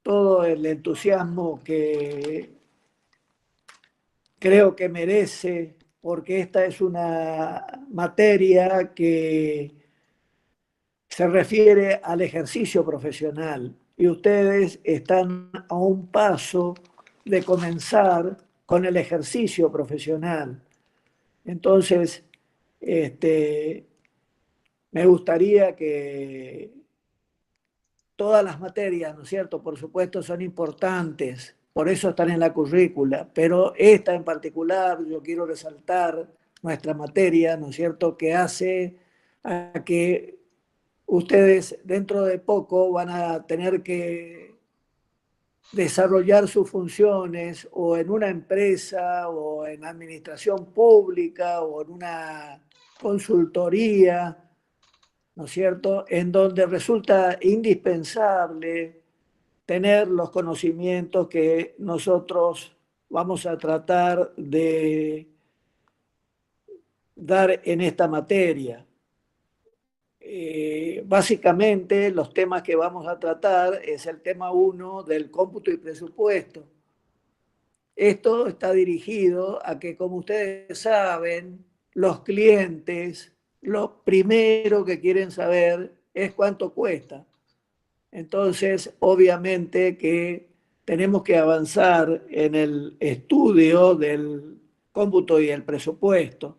todo el entusiasmo que creo que merece, porque esta es una materia que se refiere al ejercicio profesional y ustedes están a un paso de comenzar con el ejercicio profesional. Entonces, este, me gustaría que todas las materias, ¿no es cierto? Por supuesto, son importantes, por eso están en la currícula, pero esta en particular, yo quiero resaltar nuestra materia, ¿no es cierto?, que hace a que ustedes dentro de poco van a tener que desarrollar sus funciones o en una empresa o en administración pública o en una consultoría, ¿no es cierto?, en donde resulta indispensable tener los conocimientos que nosotros vamos a tratar de dar en esta materia. Básicamente los temas que vamos a tratar es el tema 1 del cómputo y presupuesto. Esto está dirigido a que, como ustedes saben, los clientes lo primero que quieren saber es cuánto cuesta. Entonces, obviamente que tenemos que avanzar en el estudio del cómputo y el presupuesto.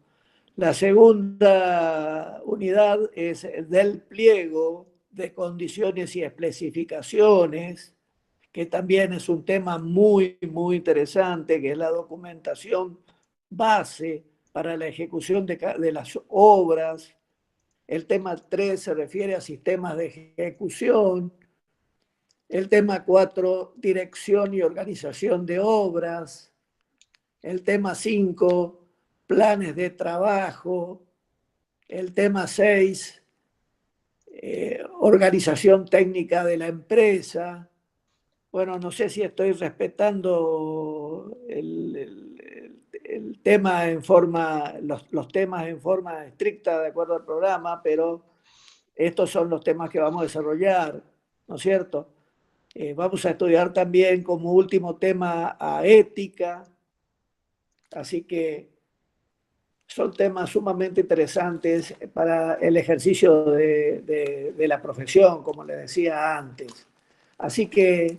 La segunda unidad es del pliego de condiciones y especificaciones, que también es un tema muy, muy interesante, que es la documentación base para la ejecución de las obras. El tema 3 se refiere a sistemas de ejecución. El tema 4, dirección y organización de obras. El tema 5, planes de trabajo. El tema 6, organización técnica de la empresa. Bueno, no sé si estoy respetando el tema en forma, los temas en forma estricta de acuerdo al programa, pero estos son los temas que vamos a desarrollar, ¿no es cierto? Vamos a estudiar también como último tema a ética, así que son temas sumamente interesantes para el ejercicio de la profesión, como les decía antes. Así que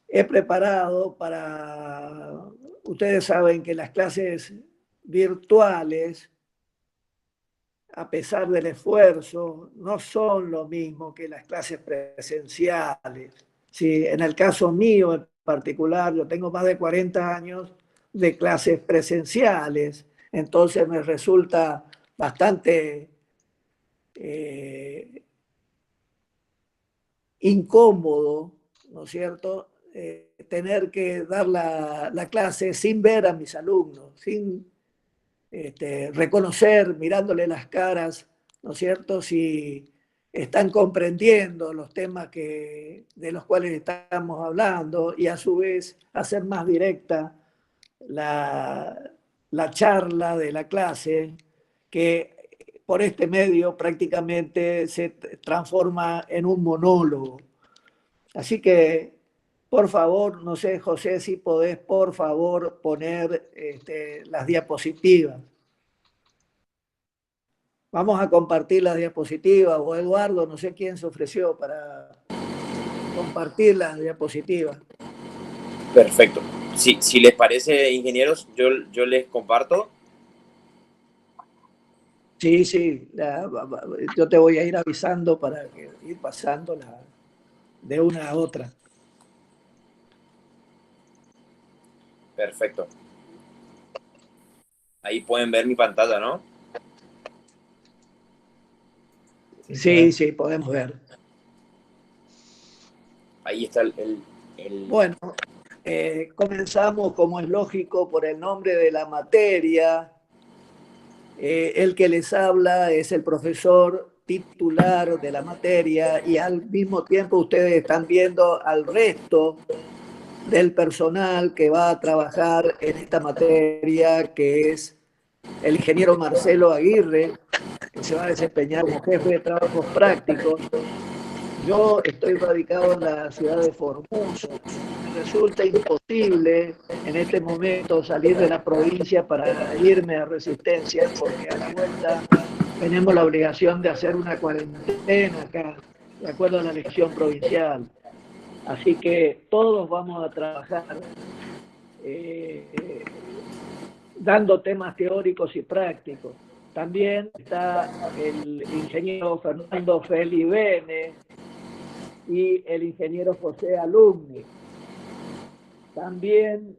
he preparado para, ustedes saben que las clases virtuales, a pesar del esfuerzo, no son lo mismo que las clases presenciales. Sí, en el caso mío en particular, yo tengo más de 40 años de clases presenciales, entonces me resulta bastante incómodo, ¿no es cierto?, tener que dar la clase sin ver a mis alumnos, sin reconocer, mirándole las caras, ¿no es cierto?, si están comprendiendo los temas de los cuales estamos hablando y a su vez hacer más directa la charla de la clase, que por este medio prácticamente se transforma en un monólogo. Así que, por favor, no sé, José, si podés, por favor, poner las diapositivas. Vamos a compartir las diapositivas, o Eduardo, no sé quién se ofreció para compartir las diapositivas. Perfecto. Si les parece, ingenieros, yo les comparto. Sí, sí, yo te voy a ir avisando para ir pasando de una a otra. Perfecto. Ahí pueden ver mi pantalla, ¿no? Sí, sí, podemos ver. Ahí está Bueno, comenzamos, como es lógico, por el nombre de la materia. El que les habla es el profesor titular de la materia y al mismo tiempo ustedes están viendo al resto del personal que va a trabajar en esta materia, que es el ingeniero Marcelo Aguirre, que se va a desempeñar como jefe de trabajos prácticos. Yo estoy radicado en la ciudad de Formosa. Me resulta imposible en este momento salir de la provincia para irme a Resistencia, porque a la vuelta tenemos la obligación de hacer una cuarentena acá, de acuerdo a la legislación provincial. Así que todos vamos a trabajar dando temas teóricos y prácticos. También está el ingeniero Fernando Felibene y el ingeniero José Alumni. También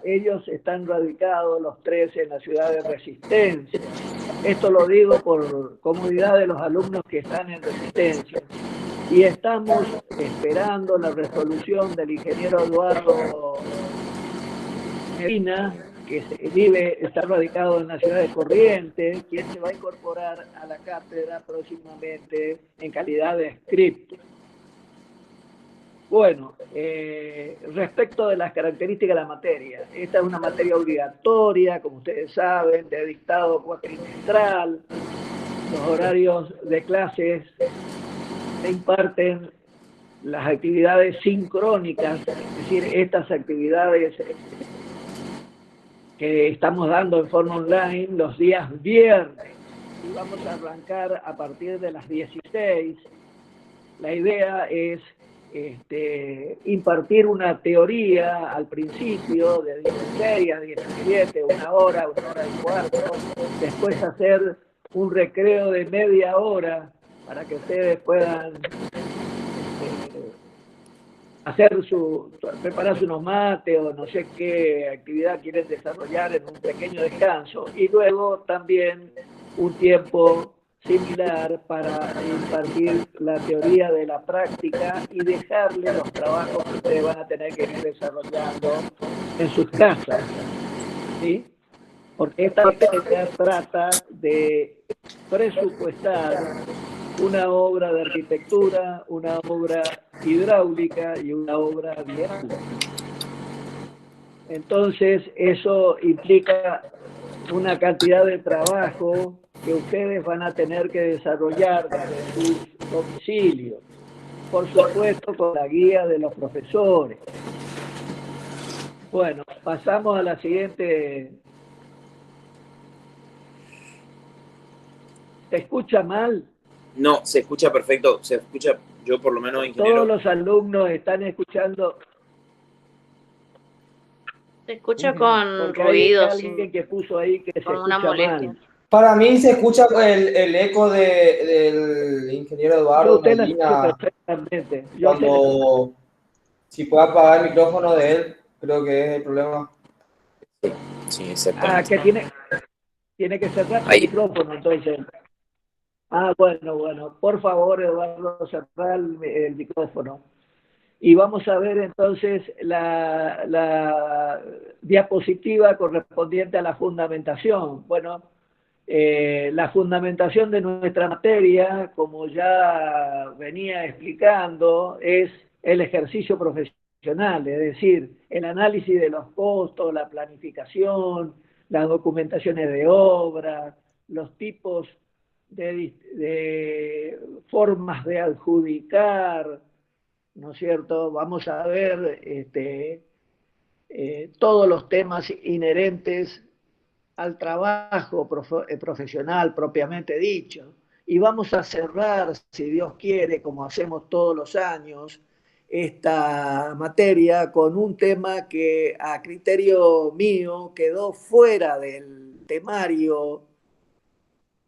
ellos están radicados los tres en la ciudad de Resistencia. Esto lo digo por comodidad de los alumnos que están en Resistencia. Y estamos esperando la resolución del ingeniero Eduardo Medina, que está radicado en la ciudad de Corrientes, quien se va a incorporar a la cátedra próximamente en calidad de script. Bueno, respecto de las características de la materia, esta es una materia obligatoria, como ustedes saben, de dictado cuatrimestral. Los horarios de clases se imparten las actividades sincrónicas, es decir, estas actividades que estamos dando en forma online los días viernes. Y vamos a arrancar a partir de las 16. La idea es impartir una teoría al principio de 16 a 17, una hora y cuarto, después hacer un recreo de media hora para que ustedes puedan prepararse unos mates o no sé qué actividad quieren desarrollar en un pequeño descanso, y luego también un tiempo similar para impartir la teoría de la práctica y dejarle los trabajos que ustedes van a tener que ir desarrollando en sus casas, ¿sí? Porque esta materia trata de presupuestar una obra de arquitectura, una obra hidráulica y una obra vial. Entonces, eso implica una cantidad de trabajo que ustedes van a tener que desarrollar desde sus domicilios, por supuesto con la guía de los profesores. Bueno, pasamos a la siguiente. ¿Se escucha mal? No, se escucha perfecto, se escucha, yo por lo menos, ingeniero. Todos los alumnos están escuchando. Se escucha con ruido, hay alguien que puso ahí que se escucha mal. Para mí se escucha el eco del ingeniero Eduardo Medina. Perfectamente. Si puede apagar el micrófono de él, creo que es el problema. Sí, exactamente. Que tiene que cerrar el micrófono, entonces. Bueno, por favor, Eduardo, cerrar el micrófono. Y vamos a ver entonces la diapositiva correspondiente a la fundamentación. Bueno, la fundamentación de nuestra materia, como ya venía explicando, es el ejercicio profesional, es decir, el análisis de los costos, la planificación, las documentaciones de obra, los tipos de formas de adjudicar, ¿no es cierto? Vamos a ver todos los temas inherentes al trabajo profesional propiamente dicho. Y vamos a cerrar, si Dios quiere, como hacemos todos los años, esta materia con un tema que a criterio mío quedó fuera del temario,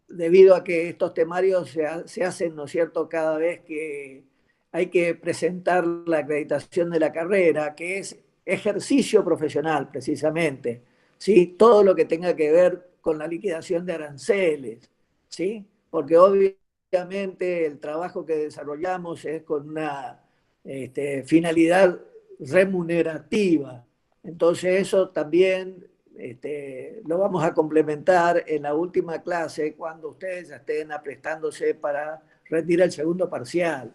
debido a que estos temarios se hacen, ¿no es cierto?, cada vez que hay que presentar la acreditación de la carrera, que es ejercicio profesional, precisamente, ¿sí? Todo lo que tenga que ver con la liquidación de aranceles, ¿sí? Porque obviamente el trabajo que desarrollamos es con una finalidad remunerativa. Entonces eso también lo vamos a complementar en la última clase cuando ustedes ya estén aprestándose para rendir el segundo parcial.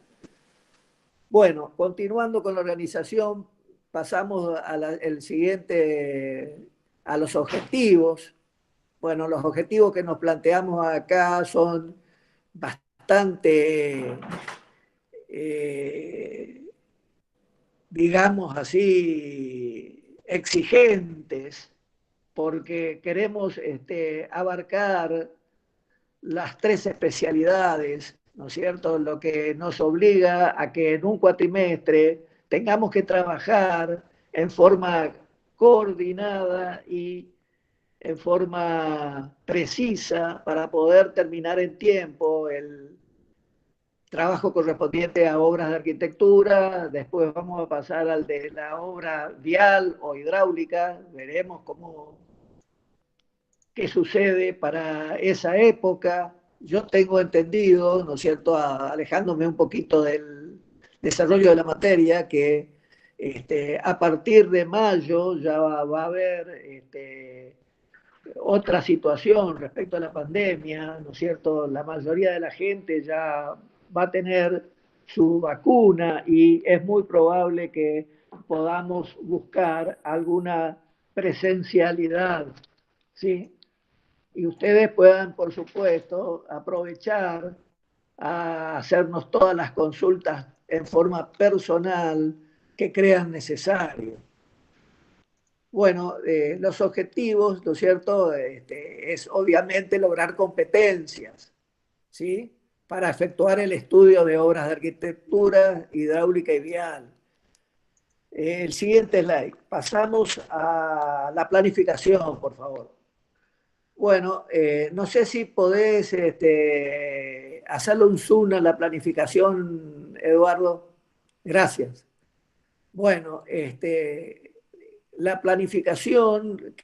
Bueno, continuando con la organización, pasamos el siguiente, a los objetivos. Bueno, los objetivos que nos planteamos acá son bastante digamos así, exigentes, porque queremos abarcar las 3 especialidades, ¿no es cierto? Lo que nos obliga a que en un cuatrimestre tengamos que trabajar en forma coordinada y en forma precisa para poder terminar en tiempo el trabajo correspondiente a obras de arquitectura. Después vamos a pasar al de la obra vial o hidráulica, veremos qué sucede para esa época. Yo tengo entendido, ¿no es cierto?, alejándome un poquito del desarrollo de la materia, que a partir de mayo ya va a haber otra situación respecto a la pandemia, ¿no es cierto? La mayoría de la gente ya va a tener su vacuna y es muy probable que podamos buscar alguna presencialidad, ¿sí? Y ustedes puedan, por supuesto, aprovechar a hacernos todas las consultas en forma personal que crean necesario. Bueno, los objetivos, ¿no es cierto? Es obviamente lograr competencias, ¿sí? Para efectuar el estudio de obras de arquitectura, hidráulica y vial. El siguiente slide. Pasamos a la planificación, por favor. Bueno, no sé si podés hacerle un zoom a la planificación, Eduardo. Gracias. Bueno, la planificación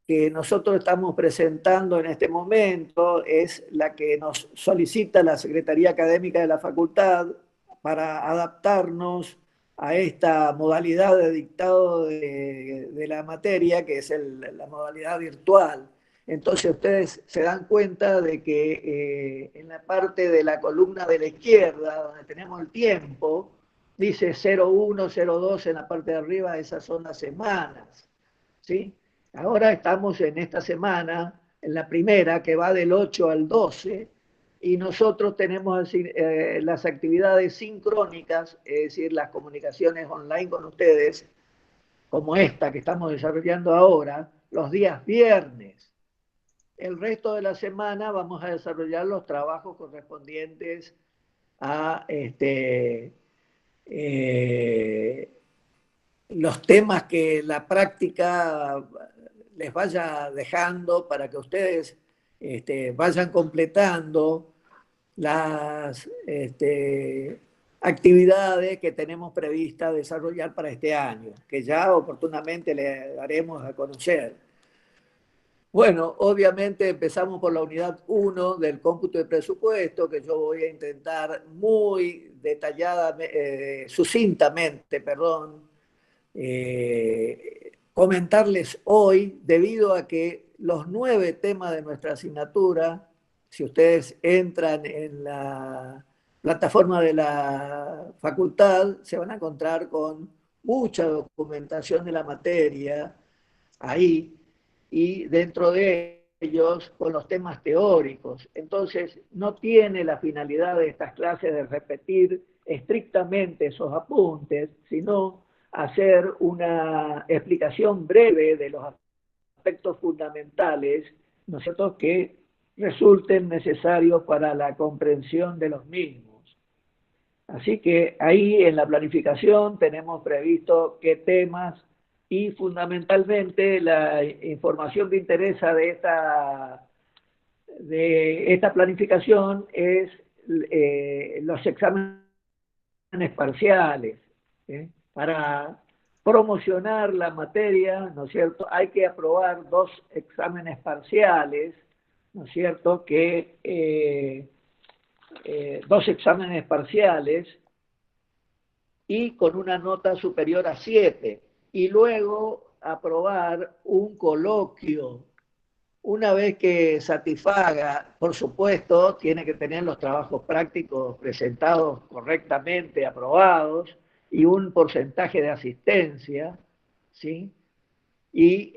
que nosotros estamos presentando en este momento es la que nos solicita la Secretaría Académica de la Facultad para adaptarnos a esta modalidad de dictado de la materia, que es la modalidad virtual. Entonces ustedes se dan cuenta de que en la parte de la columna de la izquierda, donde tenemos el tiempo, dice 01, 02 en la parte de arriba, esas son las semanas, ¿sí? Ahora estamos en esta semana, en la primera, que va del 8 al 12, y nosotros tenemos las actividades sincrónicas, es decir, las comunicaciones online con ustedes, como esta que estamos desarrollando ahora, los días viernes. El resto de la semana vamos a desarrollar los trabajos correspondientes a los temas que la práctica les vaya dejando para que ustedes vayan completando las actividades que tenemos prevista desarrollar para este año, que ya oportunamente le daremos a conocer. Bueno, obviamente empezamos por la unidad 1 del cómputo de presupuesto, que yo voy a intentar muy detalladamente, sucintamente, comentarles hoy, debido a que los 9 temas de nuestra asignatura, si ustedes entran en la plataforma de la facultad, se van a encontrar con mucha documentación de la materia ahí, y dentro de ellos con los temas teóricos. Entonces, no tiene la finalidad de estas clases de repetir estrictamente esos apuntes, sino hacer una explicación breve de los aspectos fundamentales, ¿no es cierto?, que resulten necesarios para la comprensión de los mismos. Así que ahí en la planificación tenemos previsto qué temas, y fundamentalmente la información que interesa de esta planificación es los exámenes parciales. Para promocionar la materia, ¿no es cierto?, hay que aprobar 2 exámenes parciales, ¿no es cierto?, 2 exámenes parciales y con una nota superior a 7, y luego aprobar un coloquio. Una vez que satisfaga, por supuesto, tiene que tener los trabajos prácticos presentados correctamente, aprobados, y un porcentaje de asistencia, ¿sí? Y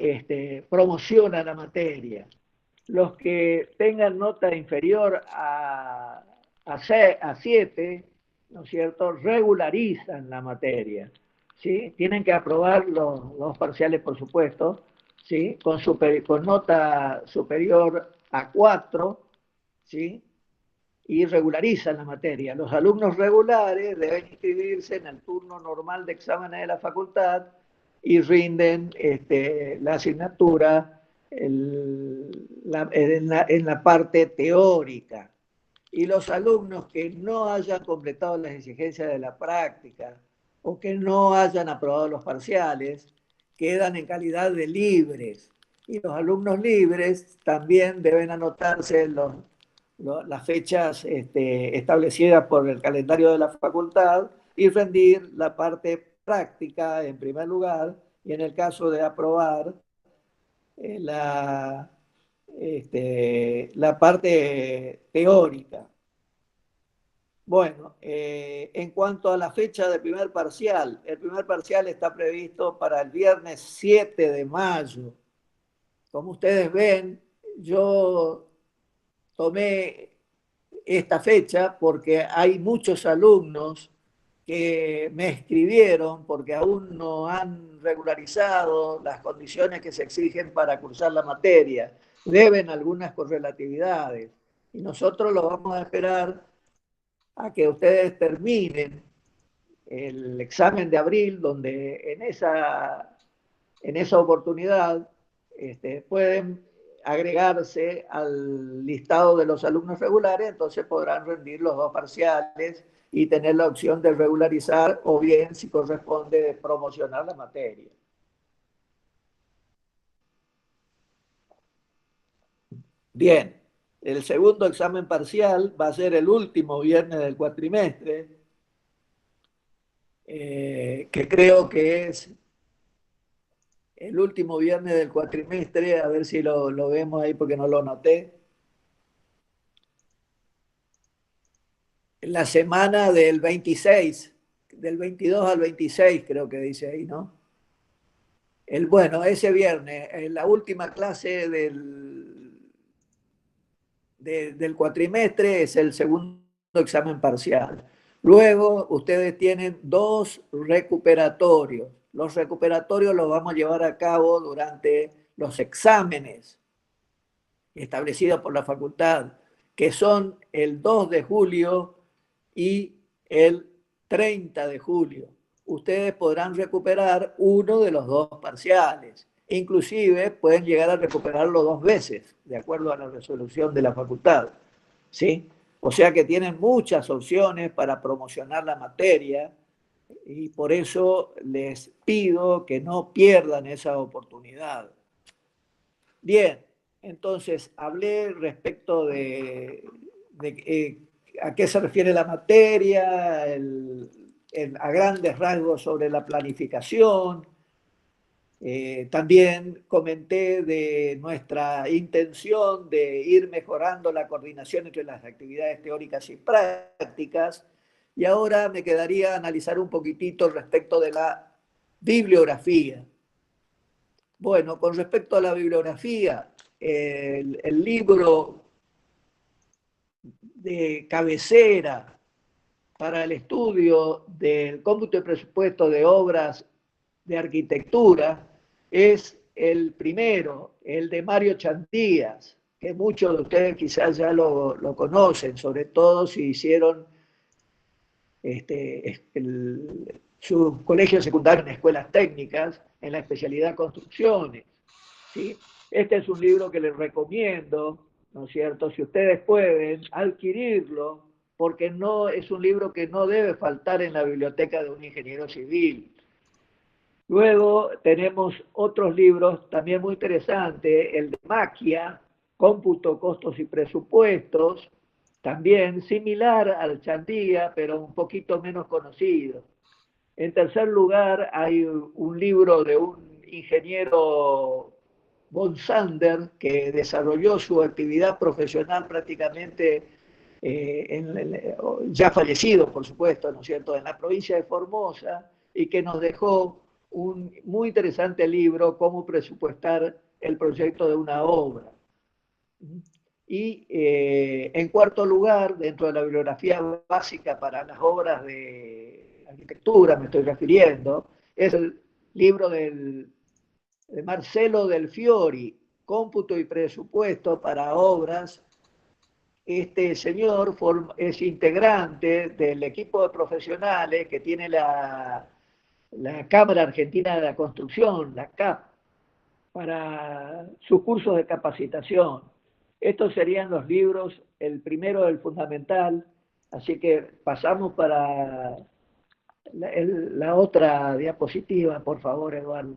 promociona la materia. Los que tengan nota inferior a 7, ¿no es cierto?, regularizan la materia, ¿sí? Tienen que aprobar los parciales, por supuesto, ¿sí? Con nota superior a 4, ¿sí? Y regularizan la materia. Los alumnos regulares deben inscribirse en el turno normal de exámenes de la facultad y rinden la asignatura en la parte teórica. Y los alumnos que no hayan completado las exigencias de la práctica o que no hayan aprobado los parciales quedan en calidad de libres. Y los alumnos libres también deben anotarse las fechas establecidas por el calendario de la facultad y rendir la parte práctica en primer lugar, y en el caso de aprobar la parte teórica. Bueno, en cuanto a la fecha del primer parcial, el primer parcial está previsto para el viernes 7 de mayo. Como ustedes ven, yo tomé esta fecha porque hay muchos alumnos que me escribieron porque aún no han regularizado las condiciones que se exigen para cursar la materia. Deben algunas correlatividades y nosotros lo vamos a esperar a que ustedes terminen el examen de abril, donde en esa oportunidad pueden agregarse al listado de los alumnos regulares, entonces podrán rendir los dos parciales y tener la opción de regularizar o bien, si corresponde, promocionar la materia. Bien, el segundo examen parcial va a ser el último viernes del cuatrimestre, que creo que es el último viernes del cuatrimestre, a ver si lo vemos ahí porque no lo noté. La semana del 26, del 22 al 26 creo que dice ahí, ¿no? Bueno, ese viernes, la última clase del cuatrimestre es el segundo examen parcial. Luego ustedes tienen 2 recuperatorios. Los recuperatorios los vamos a llevar a cabo durante los exámenes establecidos por la facultad, que son el 2 de julio y el 30 de julio. Ustedes podrán recuperar uno de los 2 parciales. Inclusive pueden llegar a recuperarlo 2 veces, de acuerdo a la resolución de la facultad, ¿sí? O sea que tienen muchas opciones para promocionar la materia y por eso les pido que no pierdan esa oportunidad. Bien, entonces hablé respecto de a qué se refiere la materia, a grandes rasgos sobre la planificación. También comenté de nuestra intención de ir mejorando la coordinación entre las actividades teóricas y prácticas. Y ahora me quedaría analizar un poquitito respecto de la bibliografía. Bueno, con respecto a la bibliografía, el libro de cabecera para el estudio del cómputo de presupuesto de obras de arquitectura es el primero, el de Mario Chantías, que muchos de ustedes quizás ya lo conocen, sobre todo si hicieron su colegio secundario en escuelas técnicas, en la especialidad construcciones, ¿sí? Este es un libro que les recomiendo, ¿no es cierto? Si ustedes pueden adquirirlo, porque no es un libro que no debe faltar en la biblioteca de un ingeniero civil. Luego tenemos otros libros también muy interesantes, el de Maquia, Cómputo, Costos y Presupuestos, también similar al Chantía, pero un poquito menos conocido. En tercer lugar, hay un libro de un ingeniero Bonsander que desarrolló su actividad profesional prácticamente ya fallecido, por supuesto, ¿no es cierto?, en la provincia de Formosa, y que nos dejó un muy interesante libro, Cómo presupuestar el proyecto de una obra. Y en cuarto lugar, dentro de la bibliografía básica para las obras de arquitectura, me estoy refiriendo, es el libro de Marcelo Del Fiori, Cómputo y Presupuesto para Obras. Este señor es integrante del equipo de profesionales que tiene la Cámara Argentina de la Construcción, la CAP, para sus cursos de capacitación. Estos serían los libros, el primero, el fundamental, así que pasamos para la otra diapositiva, por favor, Eduardo.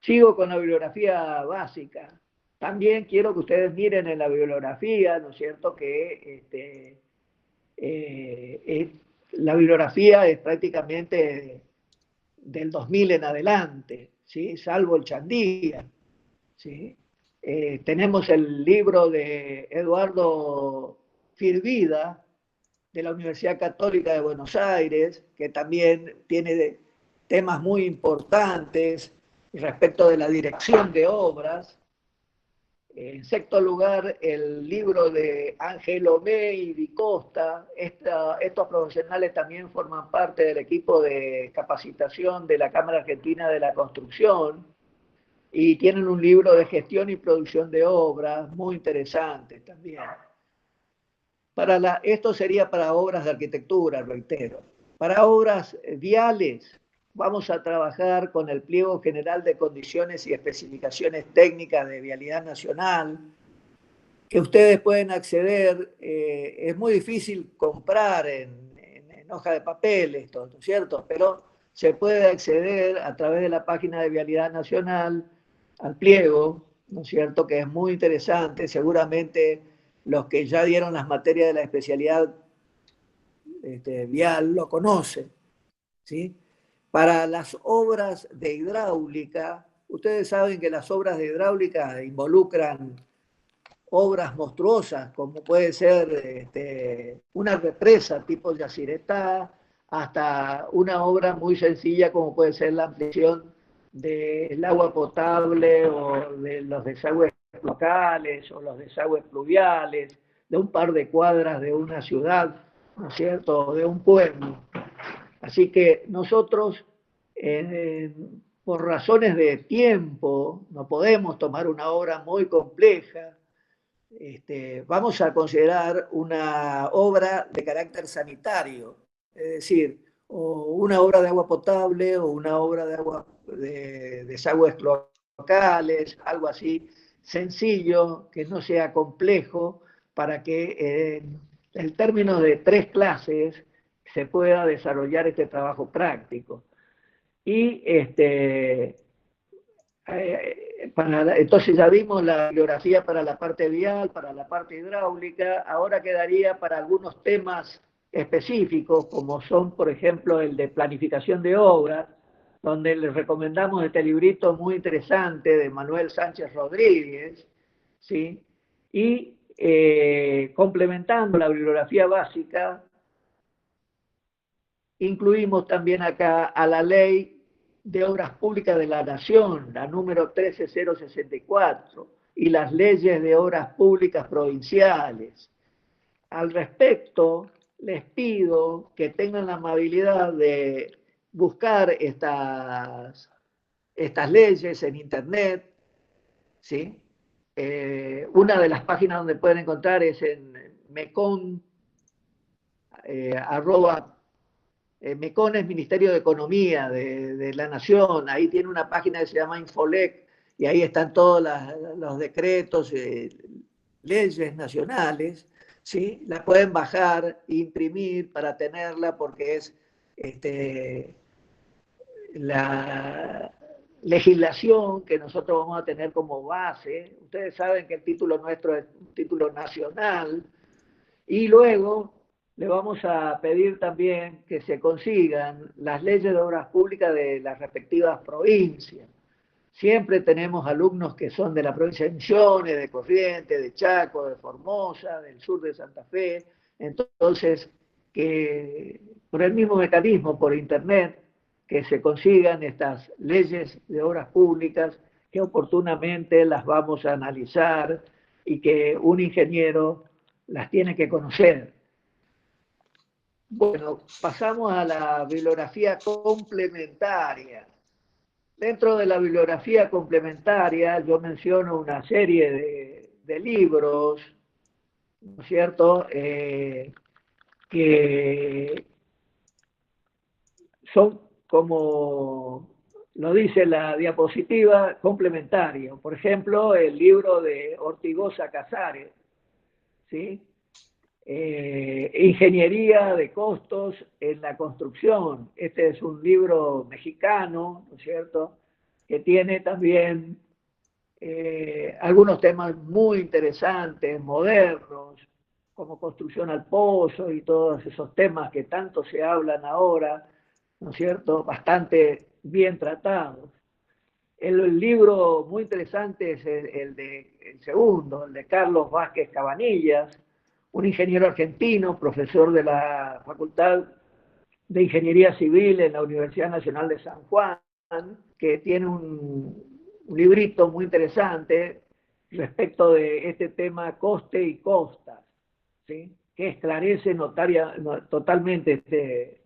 Sigo con la bibliografía básica. También quiero que ustedes miren en la bibliografía, ¿no es cierto?, que la bibliografía es prácticamente del 2000 en adelante, ¿sí?, salvo el Chandía, ¿sí? Tenemos el libro de Eduardo Firvida, de la Universidad Católica de Buenos Aires, que también tiene temas muy importantes respecto de la dirección de obras. En sexto lugar, el libro de Angelo May y Di Costa. Estos profesionales también forman parte del equipo de capacitación de la Cámara Argentina de la Construcción y tienen un libro de gestión y producción de obras muy interesante también. Esto sería para obras de arquitectura, reitero. Para obras viales, vamos a trabajar con el Pliego General de Condiciones y Especificaciones Técnicas de Vialidad Nacional, que ustedes pueden acceder. Es muy difícil comprar en hoja de papel esto, ¿no es cierto? Pero se puede acceder a través de la página de Vialidad Nacional al pliego, ¿no es cierto?, que es muy interesante. Seguramente los que ya dieron las materias de la especialidad vial lo conocen, ¿sí? Para las obras de hidráulica, ustedes saben que las obras de hidráulica involucran obras monstruosas, como puede ser una represa tipo Yacyretá, hasta una obra muy sencilla como puede ser la ampliación del agua potable o de los desagües locales o los desagües pluviales, de un par de cuadras de una ciudad, ¿no es cierto?, o de un pueblo. Así que nosotros, por razones de tiempo, no podemos tomar una obra muy compleja. Vamos a considerar una obra de carácter sanitario, es decir, o una obra de agua potable o una obra de desagües locales, algo así sencillo, que no sea complejo, para que en términos de 3 clases se pueda desarrollar este trabajo práctico. Y entonces ya vimos la bibliografía para la parte vial, para la parte hidráulica. Ahora quedaría para algunos temas específicos, como son, por ejemplo, el de planificación de obras, donde les recomendamos este librito muy interesante de Manuel Sánchez Rodríguez, ¿sí? Y complementando la bibliografía básica, incluimos también acá a la Ley de Obras Públicas de la Nación, la número 13064, y las leyes de obras públicas provinciales. Al respecto, les pido que tengan la amabilidad de buscar estas leyes en internet, ¿sí? Una de las páginas donde pueden encontrar es en mecon, MECON es Ministerio de Economía de la Nación. Ahí tiene una página que se llama Infolec y ahí están todos los decretos, leyes nacionales, ¿sí? La pueden bajar e imprimir para tenerla, porque es la legislación que nosotros vamos a tener como base. Ustedes saben que el título nuestro es un título nacional, y luego le vamos a pedir también que se consigan las leyes de obras públicas de las respectivas provincias. Siempre tenemos alumnos que son de la provincia de Misiones, de Corrientes, de Chaco, de Formosa, del sur de Santa Fe. Entonces, que por el mismo mecanismo, por internet, que se consigan estas leyes de obras públicas, que oportunamente las vamos a analizar y que un ingeniero las tiene que conocer. Bueno, pasamos a la bibliografía complementaria. Dentro de la bibliografía complementaria yo menciono una serie de libros, ¿no es cierto?, que son, como lo dice la diapositiva, complementarios. Por ejemplo, el libro de Ortigosa Casares, ¿sí? Ingeniería de costos en la construcción. Este es un libro mexicano, ¿no es cierto?, que tiene también algunos temas muy interesantes, modernos, como construcción al pozo y todos esos temas que tanto se hablan ahora, ¿no es cierto?, bastante bien tratados. El libro muy interesante es el segundo, el de Carlos Vázquez Cabanillas, un ingeniero argentino, profesor de la Facultad de Ingeniería Civil en la Universidad Nacional de San Juan, que tiene un librito muy interesante respecto de este tema coste y costas, ¿sí?, que esclarece totalmente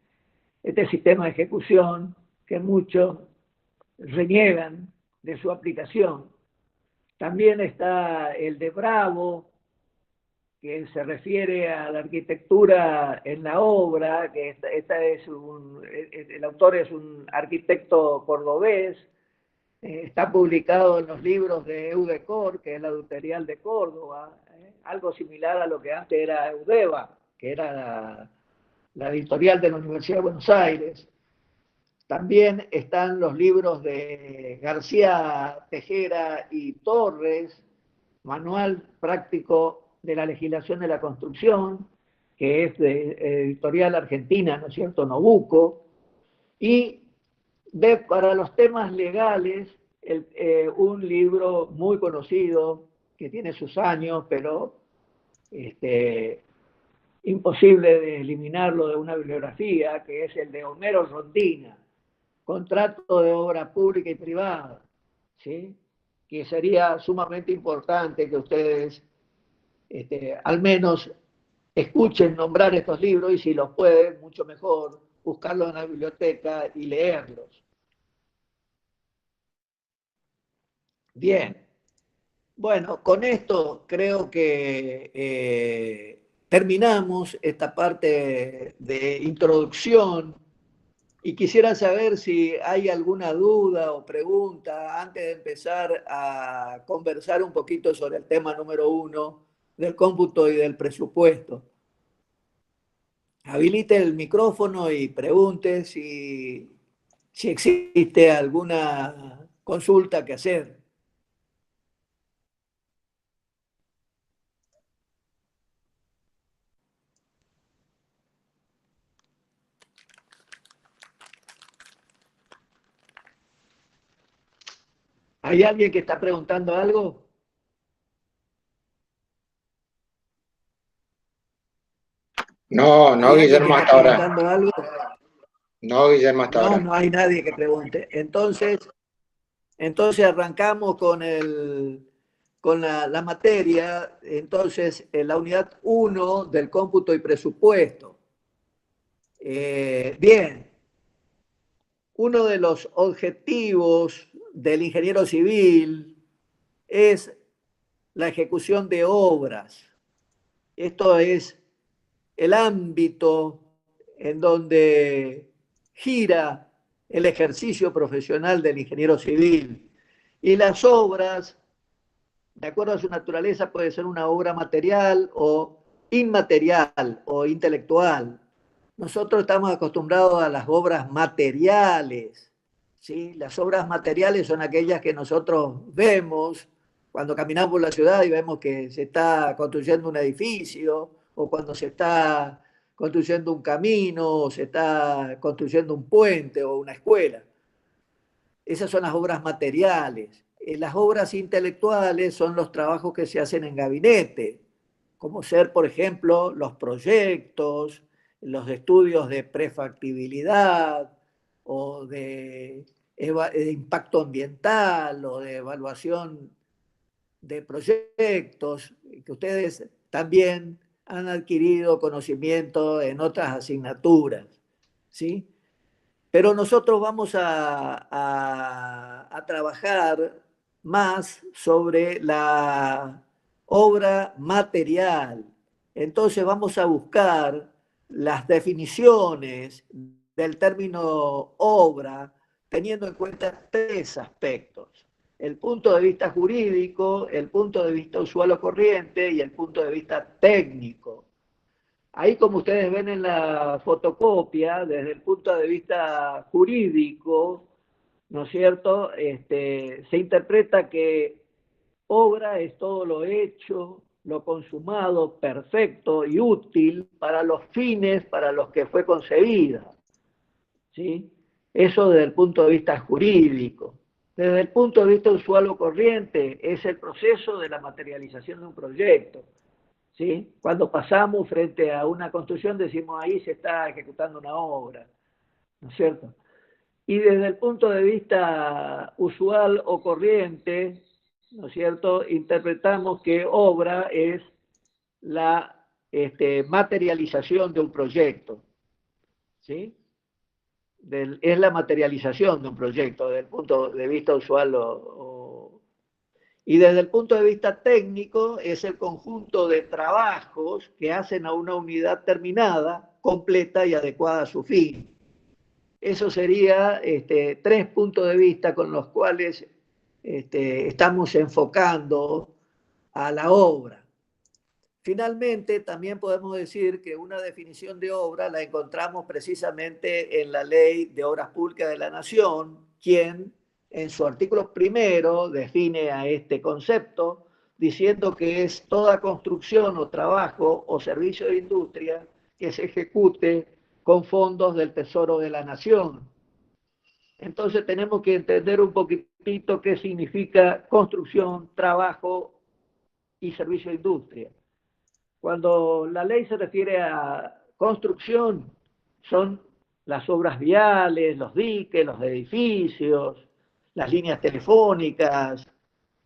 este sistema de ejecución que muchos reniegan de su aplicación. También está el de Bravo, que se refiere a la arquitectura en la obra, que el autor es un arquitecto cordobés, está publicado en los libros de Eudecor, que es la editorial de Córdoba, algo similar a lo que antes era Eudeva, que era la editorial de la Universidad de Buenos Aires. También están los libros de García Tejera y Torres, Manual Práctico de la Legislación de la Construcción, que es de editorial argentina, ¿no es cierto?, Nobuco. Y para los temas legales, un libro muy conocido, que tiene sus años, pero imposible de eliminarlo de una bibliografía, que es el de Homero Rondina, Contrato de Obra Pública y Privada, ¿sí?, que sería sumamente importante que ustedes al menos escuchen nombrar estos libros, y si los pueden, mucho mejor, buscarlos en la biblioteca y leerlos. Bien, bueno, con esto creo que terminamos esta parte de introducción, y quisiera saber si hay alguna duda o pregunta antes de empezar a conversar un poquito sobre el tema número 1 del cómputo y del presupuesto. Habilite el micrófono y pregunte si existe alguna consulta que hacer. ¿Hay alguien que está preguntando algo? No, Guillermo, hasta ahora. Algo? No, Guillermo, hasta ahora. No hay nadie que pregunte. Entonces arrancamos con la materia. Entonces, en la unidad 1 del cómputo y presupuesto. Bien. Uno de los objetivos del ingeniero civil es la ejecución de obras. Esto es el ámbito en donde gira el ejercicio profesional del ingeniero civil. Y las obras, de acuerdo a su naturaleza, puede ser una obra material o inmaterial o intelectual. Nosotros estamos acostumbrados a las obras materiales, ¿sí? Las obras materiales son aquellas que nosotros vemos cuando caminamos por la ciudad y vemos que se está construyendo un edificio, o cuando se está construyendo un camino, o se está construyendo un puente o una escuela. Esas son las obras materiales. Las obras intelectuales son los trabajos que se hacen en gabinete, como ser, por ejemplo, los proyectos, los estudios de prefactibilidad o de impacto ambiental o de evaluación de proyectos, que ustedes también han adquirido conocimiento en otras asignaturas, ¿sí? Pero nosotros vamos a trabajar más sobre la obra material. Entonces vamos a buscar las definiciones del término obra, teniendo en cuenta tres aspectos: el punto de vista jurídico, el punto de vista usual o corriente y el punto de vista técnico. Ahí, como ustedes ven en la fotocopia, desde el punto de vista jurídico, ¿no es cierto? Se interpreta que obra es todo lo hecho, lo consumado, perfecto y útil para los fines para los que fue concebida, ¿sí? Eso desde el punto de vista jurídico. Desde el punto de vista usual o corriente, es el proceso de la materialización de un proyecto, ¿sí? Cuando pasamos frente a una construcción decimos ahí se está ejecutando una obra, ¿no es cierto? Y desde el punto de vista usual o corriente, ¿no es cierto?, interpretamos que obra es la materialización de un proyecto, ¿sí? Es la materialización de un proyecto desde el punto de vista usual y desde el punto de vista técnico es el conjunto de trabajos que hacen a una unidad terminada, completa y adecuada a su fin. Eso sería tres puntos de vista con los cuales estamos enfocando a la obra. Finalmente, también podemos decir que una definición de obra la encontramos precisamente en la Ley de Obras Públicas de la Nación, quien en su artículo primero define a este concepto diciendo que es toda construcción o trabajo o servicio de industria que se ejecute con fondos del Tesoro de la Nación. Entonces tenemos que entender un poquitito qué significa construcción, trabajo y servicio de industria. Cuando la ley se refiere a construcción, son las obras viales, los diques, los edificios, las líneas telefónicas,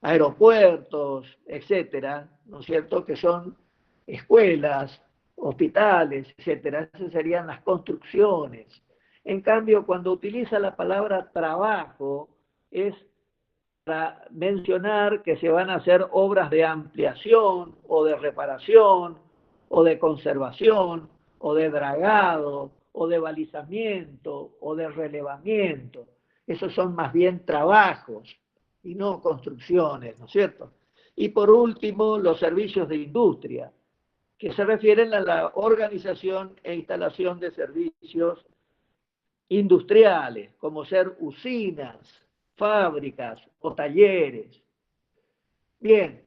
aeropuertos, etcétera, ¿no es cierto?, que son escuelas, hospitales, etcétera. Esas serían las construcciones. En cambio, cuando utiliza la palabra trabajo, es para mencionar que se van a hacer obras de ampliación o de reparación o de conservación o de dragado o de balizamiento o de relevamiento. Esos son más bien trabajos y no construcciones, ¿no es cierto? Y por último, los servicios de industria, que se refieren a la organización e instalación de servicios industriales, como ser usinas, fábricas o talleres. Bien,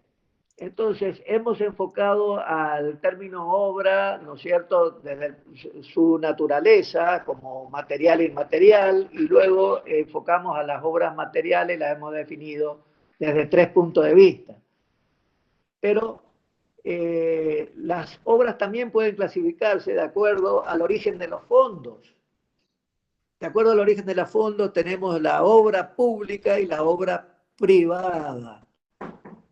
entonces hemos enfocado al término obra, ¿no es cierto?, desde su naturaleza como material e inmaterial, y luego enfocamos a las obras materiales, las hemos definido desde tres puntos de vista. Pero las obras también pueden clasificarse de acuerdo al origen de los fondos. De acuerdo al origen de los fondos tenemos la obra pública y la obra privada.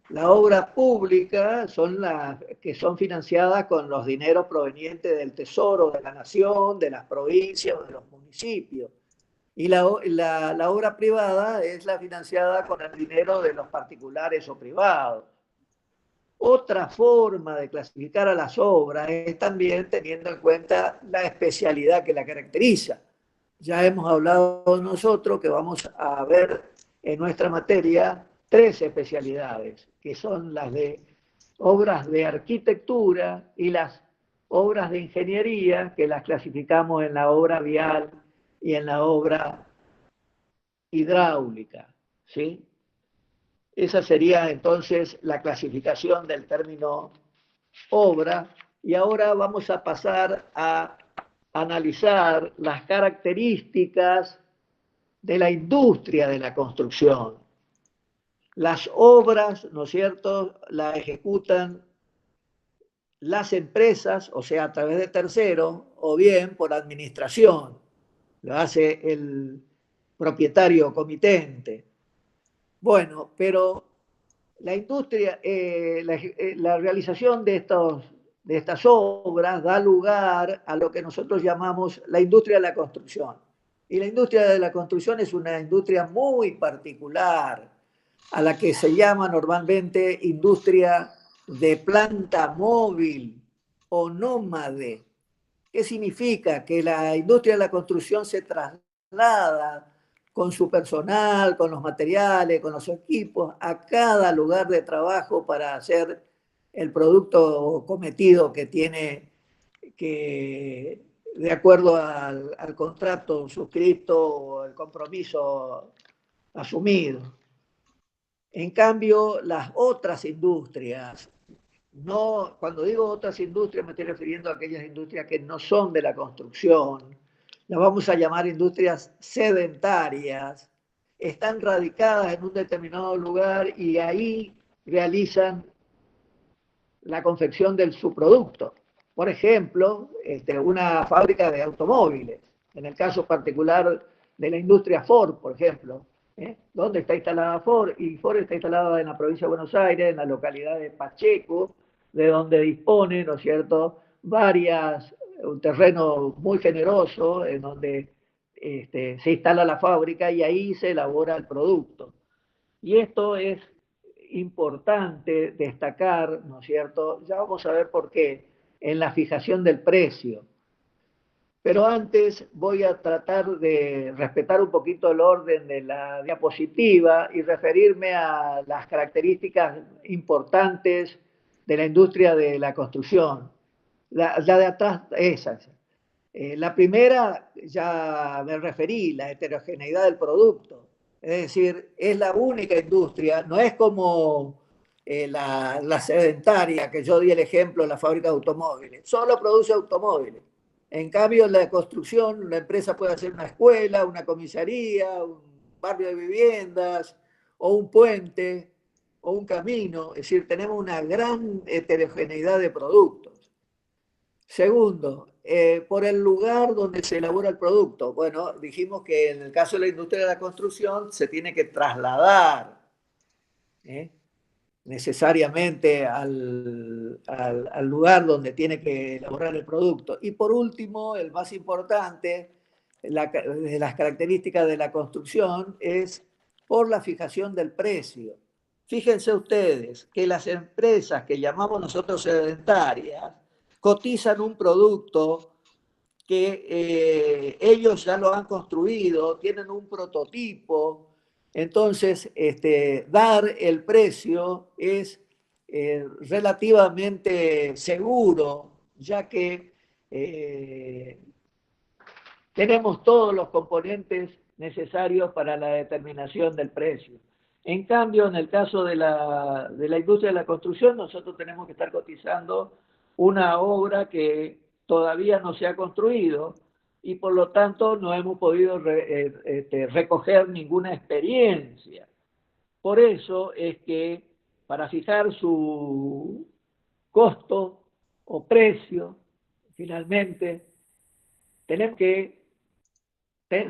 La obra pública son las que son financiadas con los dineros provenientes del Tesoro de la Nación, de las provincias o de los municipios. Y la obra privada es la financiada con el dinero de los particulares o privados. Otra forma de clasificar a las obras es también teniendo en cuenta la especialidad que la caracteriza. Ya hemos hablado nosotros que vamos a ver en nuestra materia tres especialidades, que son las de obras de arquitectura y las obras de ingeniería, que las clasificamos en la obra vial y en la obra hidráulica, ¿sí? Esa sería entonces la clasificación del término obra. Y ahora vamos a pasar a analizar las características de la industria de la construcción. Las obras, ¿no es cierto?, las ejecutan las empresas, o sea, a través de terceros, o bien por administración. Lo hace el propietario comitente. Bueno, pero la industria, la realización de estas obras da lugar a lo que nosotros llamamos la industria de la construcción. Y la industria de la construcción es una industria muy particular, a la que se llama normalmente industria de planta móvil o nómade. ¿Qué significa? Que la industria de la construcción se traslada con su personal, con los materiales, con los equipos, a cada lugar de trabajo para hacer el producto cometido que tiene, que de acuerdo al contrato suscrito o el compromiso asumido. En cambio, las otras industrias, no, cuando digo otras industrias me estoy refiriendo a aquellas industrias que no son de la construcción, las vamos a llamar industrias sedentarias, están radicadas en un determinado lugar y ahí realizan la confección de su producto. Por ejemplo, una fábrica de automóviles, en el caso particular de la industria Ford, por ejemplo, ¿dónde está instalada Ford? Y Ford está instalada en la provincia de Buenos Aires, en la localidad de Pacheco, de donde dispone, ¿no es cierto?, un terreno muy generoso, en donde se instala la fábrica y ahí se elabora el producto. Y esto es importante destacar, ¿no es cierto? Ya vamos a ver por qué, en la fijación del precio. Pero antes voy a tratar de respetar un poquito el orden de la diapositiva y referirme a las características importantes de la industria de la construcción. La de atrás, esas. La primera, ya me referí, la heterogeneidad del producto. Es decir, es la única industria, no es como la sedentaria, que yo di el ejemplo, la fábrica de automóviles. Solo produce automóviles. En cambio, en la construcción, la empresa puede hacer una escuela, una comisaría, un barrio de viviendas, o un puente, o un camino. Es decir, tenemos una gran heterogeneidad de productos. Segundo, por el lugar donde se elabora el producto. Bueno, dijimos que en el caso de la industria de la construcción se tiene que trasladar necesariamente al lugar donde tiene que elaborar el producto. Y por último, el más importante de las características de la construcción es por la fijación del precio. Fíjense ustedes que las empresas que llamamos nosotros sedentarias cotizan un producto que ellos ya lo han construido, tienen un prototipo. Entonces, dar el precio es relativamente seguro, ya que tenemos todos los componentes necesarios para la determinación del precio. En cambio, en el caso de la industria de la construcción, nosotros tenemos que estar cotizando una obra que todavía no se ha construido y por lo tanto no hemos podido recoger ninguna experiencia. Por eso es que para fijar su costo o precio, finalmente, tenemos que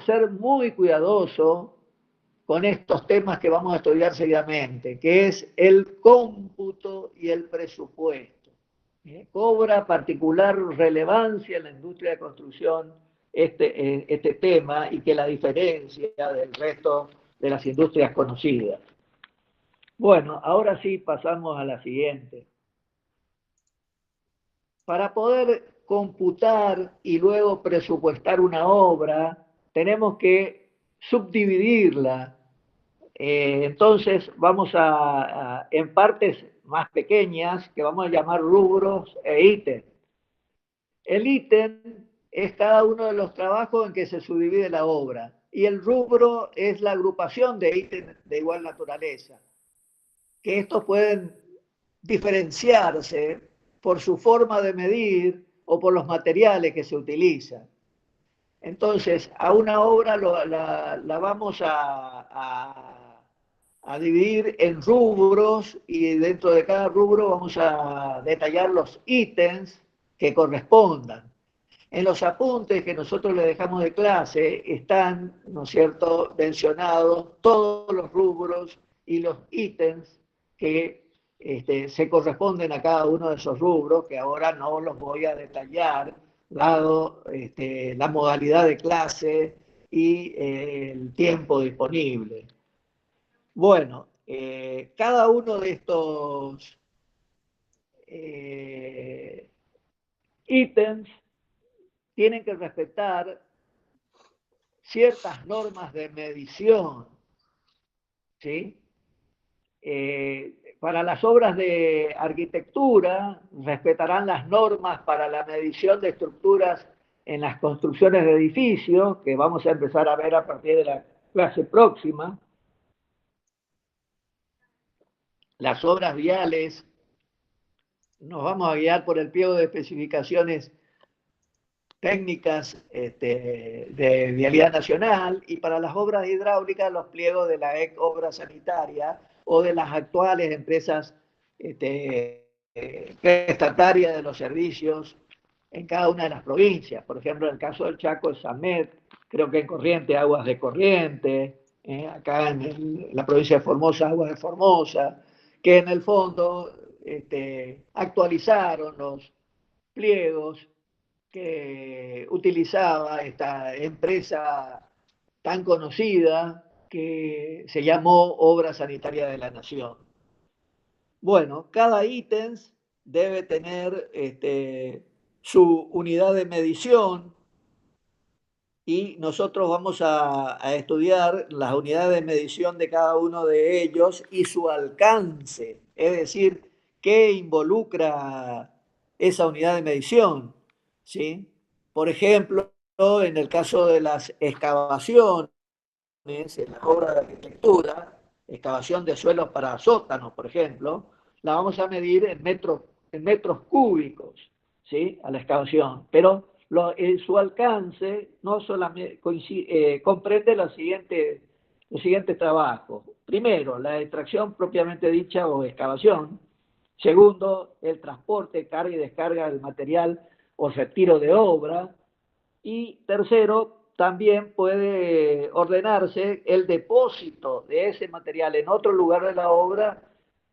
ser muy cuidadosos con estos temas que vamos a estudiar seguidamente, que es el cómputo y el presupuesto. Cobra particular relevancia en la industria de construcción este tema y que la diferencia del resto de las industrias conocidas. Bueno, ahora sí pasamos a la siguiente. Para poder computar y luego presupuestar una obra, tenemos que subdividirla. Entonces vamos en partes más pequeñas que vamos a llamar rubros e ítems. El ítem es cada uno de los trabajos en que se subdivide la obra y el rubro es la agrupación de ítems de igual naturaleza, que estos pueden diferenciarse por su forma de medir o por los materiales que se utilizan. Entonces, a una obra la vamos a dividir en rubros y dentro de cada rubro vamos a detallar los ítems que correspondan. En los apuntes que nosotros le dejamos de clase están, ¿no es cierto?, mencionados todos los rubros y los ítems que se corresponden a cada uno de esos rubros, que ahora no los voy a detallar, dado la modalidad de clase y el tiempo disponible. Bueno, cada uno de estos ítems tienen que respetar ciertas normas de medición, ¿sí? Para las obras de arquitectura, respetarán las normas para la medición de estructuras en las construcciones de edificios, que vamos a empezar a ver a partir de la clase próxima. Las obras viales, nos vamos a guiar por el pliego de especificaciones técnicas de vialidad nacional, y para las obras hidráulicas los pliegos de la obra sanitaria o de las actuales empresas prestatarias de los servicios en cada una de las provincias. Por ejemplo, en el caso del Chaco es SAMET, creo que en Corrientes Aguas de Corrientes, acá en la provincia de Formosa Aguas de Formosa, que en el fondo actualizaron los pliegos que utilizaba esta empresa tan conocida que se llamó Obra Sanitaria de la Nación. Bueno, cada ítem debe tener su unidad de medición, y nosotros vamos a estudiar las unidades de medición de cada uno de ellos y su alcance, es decir, qué involucra esa unidad de medición, ¿sí? Por ejemplo, en el caso de las excavaciones, en las obras de arquitectura, excavación de suelos para sótanos, por ejemplo, la vamos a medir en metros cúbicos, ¿sí? A la excavación, pero su alcance no solamente comprende los siguientes trabajos. Primero, la extracción propiamente dicha o excavación. Segundo, el transporte, carga y descarga del material o retiro de obra. Y tercero, también puede ordenarse el depósito de ese material en otro lugar de la obra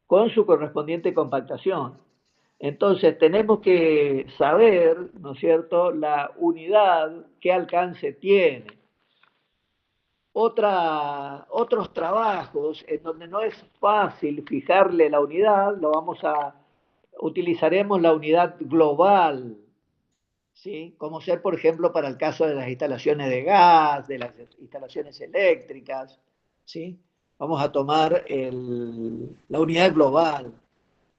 con su correspondiente compactación. Entonces, tenemos que saber, ¿no es cierto?, la unidad, qué alcance tiene. Otros trabajos en donde no es fácil fijarle la unidad, utilizaremos la unidad global, ¿sí? Como ser, por ejemplo, para el caso de las instalaciones de gas, de las instalaciones eléctricas, ¿sí? Vamos a tomar la unidad global.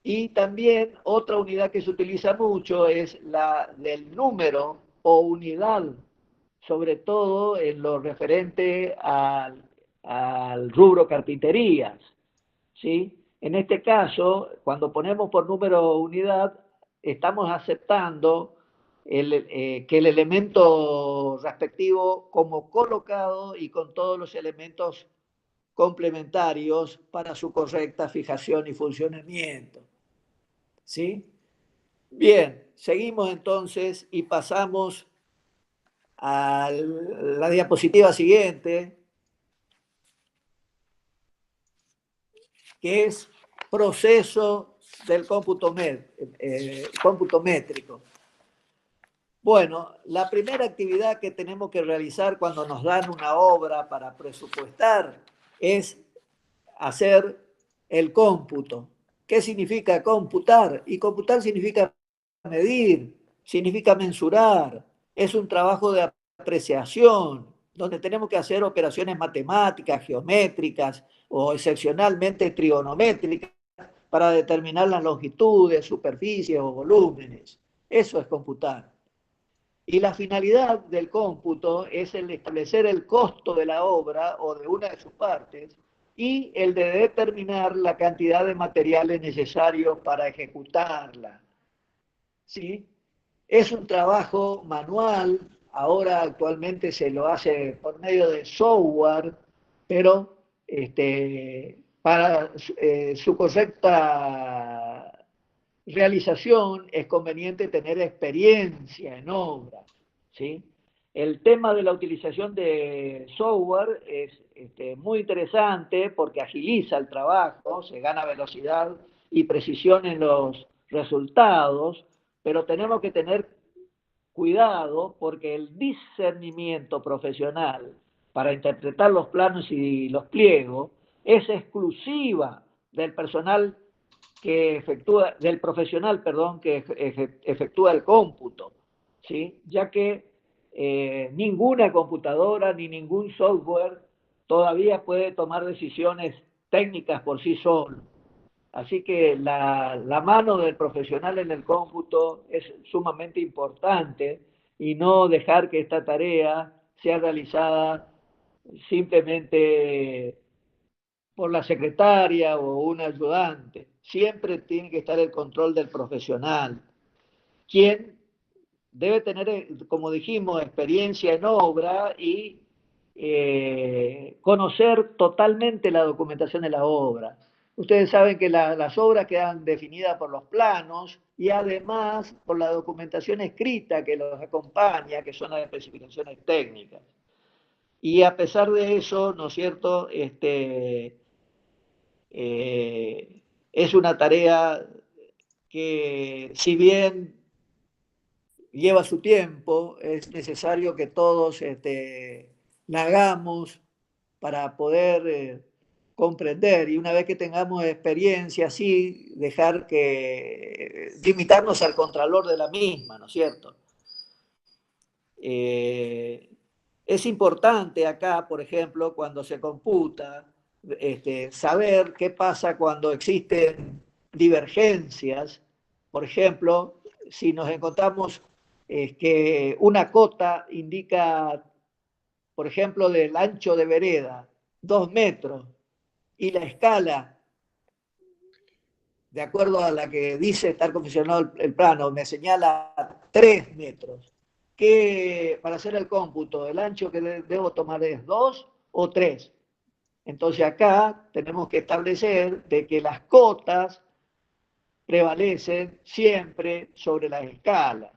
Y también otra unidad que se utiliza mucho es la del número o unidad, sobre todo en lo referente al rubro carpinterías, ¿sí? En este caso, cuando ponemos por número unidad, estamos aceptando que el elemento respectivo como colocado y con todos los elementos complementarios para su correcta fijación y funcionamiento, ¿sí? Bien, seguimos entonces y pasamos a la diapositiva siguiente, que es proceso del cómputo métrico. Bueno, la primera actividad que tenemos que realizar cuando nos dan una obra para presupuestar es hacer el cómputo. ¿Qué significa computar? Y computar significa medir, significa mensurar. Es un trabajo de apreciación, donde tenemos que hacer operaciones matemáticas, geométricas o excepcionalmente trigonométricas para determinar las longitudes, superficies o volúmenes. Eso es computar. Y la finalidad del cómputo es el establecer el costo de la obra o de una de sus partes y el de determinar la cantidad de materiales necesarios para ejecutarla. ¿Sí? Es un trabajo manual, ahora actualmente se lo hace por medio de software, pero para su correcta realización es conveniente tener experiencia en obra, ¿sí? El tema de la utilización de software es muy interesante porque agiliza el trabajo, se gana velocidad y precisión en los resultados, pero tenemos que tener cuidado porque el discernimiento profesional para interpretar los planos y los pliegos es exclusiva del personal que efectúa, del profesional, perdón, que efectúa el cómputo, ¿sí? Ya que ninguna computadora ni ningún software todavía puede tomar decisiones técnicas por sí solo. Así que la mano del profesional en el cómputo es sumamente importante y no dejar que esta tarea sea realizada simplemente por la secretaria o un ayudante. Siempre tiene que estar el control del profesional, quien debe tener, como dijimos, experiencia en obra y conocer totalmente la documentación de la obra. Ustedes saben que las obras quedan definidas por los planos y además por la documentación escrita que los acompaña, que son las especificaciones técnicas. Y a pesar de eso, ¿no es cierto?, es una tarea que, si bien lleva su tiempo, es necesario que todos la hagamos para poder comprender, y una vez que tengamos experiencia, sí, dejar que limitarnos al contralor de la misma, ¿no es cierto? Es importante acá, por ejemplo, cuando se computa, saber qué pasa cuando existen divergencias. Por ejemplo, si nos encontramos que una cota indica, por ejemplo, del ancho de vereda, 2 metros, y la escala, de acuerdo a la que dice estar confeccionado el plano, me señala 3 metros. Que para hacer el cómputo, el ancho que debo tomar es 2 o 3. Entonces acá tenemos que establecer de que las cotas prevalecen siempre sobre la escala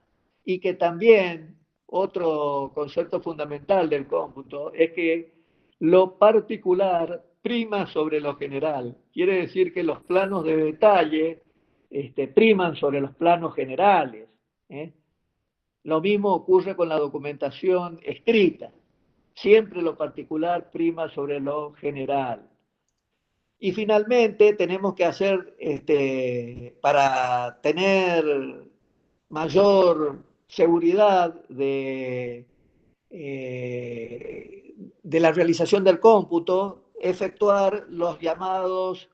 y que también otro concepto fundamental del cómputo es que lo particular prima sobre lo general. Quiere decir que los planos de detalle priman sobre los planos generales, ¿eh? Lo mismo ocurre con la documentación escrita. Siempre lo particular prima sobre lo general. Y finalmente tenemos que hacer, para tener mayor seguridad de la realización del cómputo, efectuar los llamados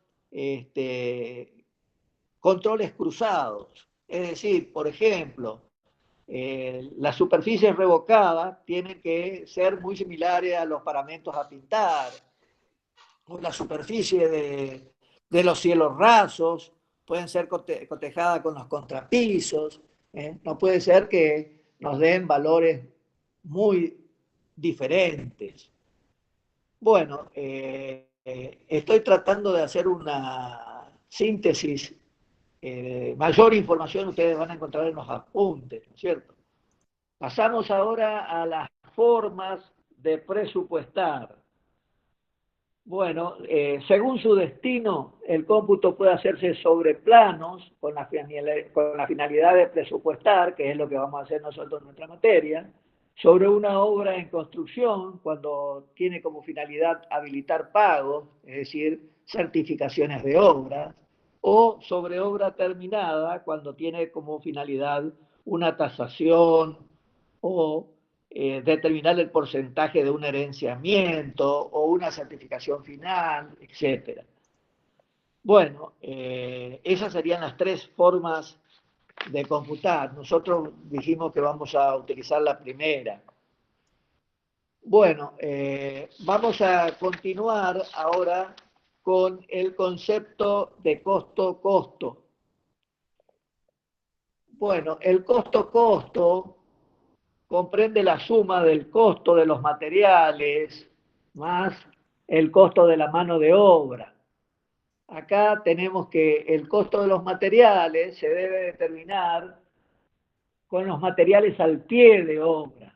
controles cruzados. Es decir, por ejemplo, las superficies revocadas tienen que ser muy similares a los paramentos a pintar, o la superficie de los cielos rasos pueden ser cotejadas con los contrapisos. No puede ser que nos den valores muy diferentes. Bueno, estoy tratando de hacer una síntesis. Mayor información ustedes van a encontrar en los apuntes, ¿no es cierto? Pasamos ahora a las formas de presupuestar. Bueno, según su destino, el cómputo puede hacerse sobre planos con la finalidad de presupuestar, que es lo que vamos a hacer nosotros en nuestra materia, sobre una obra en construcción, cuando tiene como finalidad habilitar pagos, es decir, certificaciones de obra, o sobre obra terminada, cuando tiene como finalidad una tasación o determinar el porcentaje de un herenciamiento o una certificación final, etc. Bueno, esas serían las 3 formas de computar. Nosotros dijimos que vamos a utilizar la primera. Bueno, vamos a continuar ahora con el concepto de costo-costo. Bueno, el costo-costo comprende la suma del costo de los materiales más el costo de la mano de obra. Acá tenemos que el costo de los materiales se debe determinar con los materiales al pie de obra.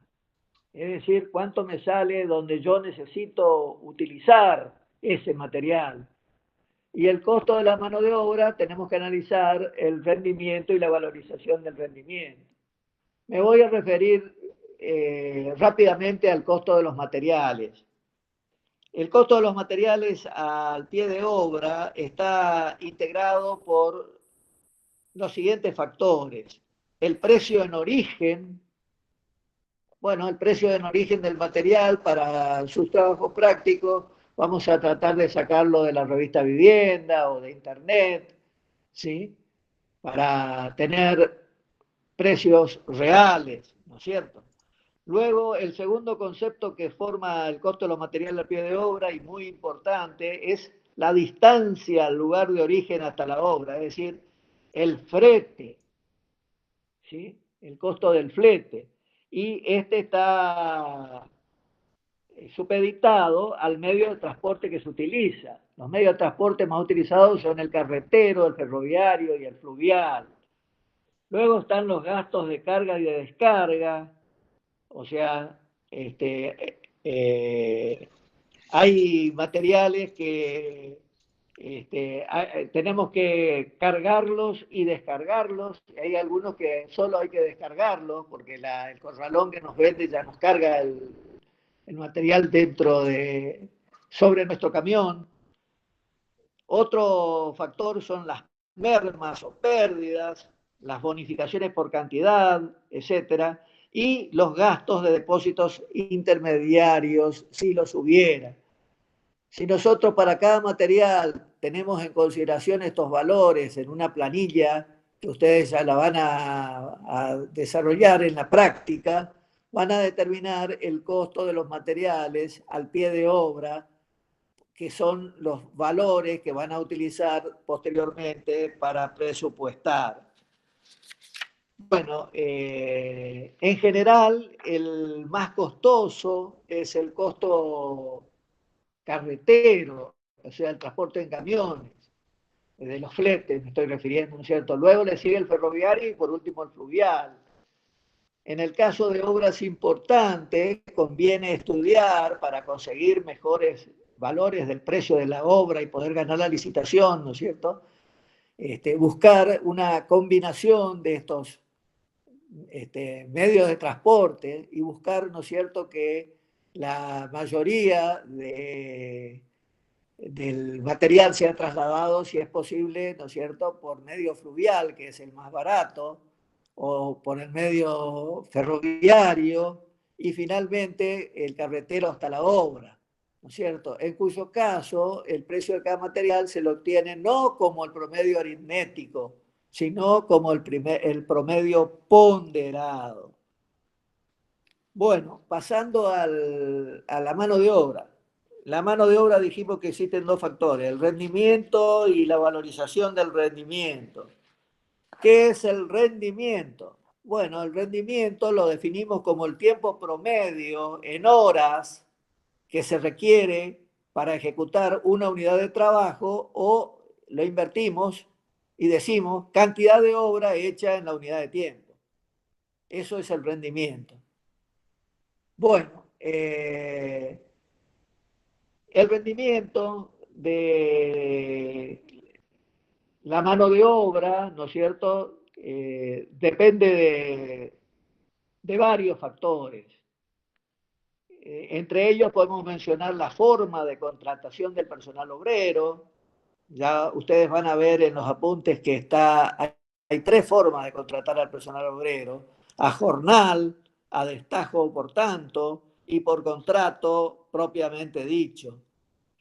Es decir, cuánto me sale donde yo necesito utilizar ese material. Y el costo de la mano de obra, tenemos que analizar el rendimiento y la valorización del rendimiento. Me voy a referir rápidamente al costo de los materiales. El costo de los materiales al pie de obra está integrado por los siguientes factores. El precio en origen, bueno, el precio en origen del material para sus trabajos prácticos, vamos a tratar de sacarlo de la revista Vivienda o de Internet, ¿sí? Para tener precios reales, ¿no es cierto? Luego, el segundo concepto que forma el costo de los materiales al pie de obra, y muy importante, es la distancia al lugar de origen hasta la obra, es decir, el flete, ¿sí? El costo del flete. Y este está supeditado al medio de transporte que se utiliza. Los medios de transporte más utilizados son el carretero, el ferroviario y el fluvial. Luego están los gastos de carga y de descarga, o sea, hay materiales que tenemos que cargarlos y descargarlos. Hay algunos que solo hay que descargarlos porque el corralón que nos vende ya nos carga el material sobre nuestro camión. Otro factor son las mermas o pérdidas, las bonificaciones por cantidad, etcétera, y los gastos de depósitos intermediarios, si los hubiera. Si nosotros para cada material tenemos en consideración estos valores en una planilla, que ustedes ya la van a desarrollar en la práctica, van a determinar el costo de los materiales al pie de obra, que son los valores que van a utilizar posteriormente para presupuestar. Bueno, en general, el más costoso es el costo carretero, o sea, el transporte en camiones, de los fletes me estoy refiriendo, ¿no es cierto? Luego le sigue el ferroviario y por último el fluvial. En el caso de obras importantes, conviene estudiar para conseguir mejores valores del precio de la obra y poder ganar la licitación, ¿no es cierto? Buscar una combinación de estos medios de transporte y buscar, ¿no es cierto?, que la mayoría del material sea trasladado, si es posible, ¿no es cierto?, por medio fluvial, que es el más barato, o por el medio ferroviario, y finalmente el carretero hasta la obra, ¿no es cierto? En cuyo caso el precio de cada material se lo obtiene no como el promedio aritmético, sino como el promedio ponderado. Bueno, pasando a la mano de obra. La mano de obra dijimos que existen dos factores, el rendimiento y la valorización del rendimiento. ¿Qué es el rendimiento? Bueno, el rendimiento lo definimos como el tiempo promedio en horas que se requiere para ejecutar una unidad de trabajo, o lo invertimos y decimos cantidad de obra hecha en la unidad de tiempo. Eso es el rendimiento. Bueno, el rendimiento de la mano de obra, ¿no es cierto?, depende de varios factores. Entre ellos podemos mencionar la forma de contratación del personal obrero. Ya ustedes van a ver en los apuntes que hay tres formas de contratar al personal obrero: a jornal, a destajo por tanto, y por contrato propiamente dicho,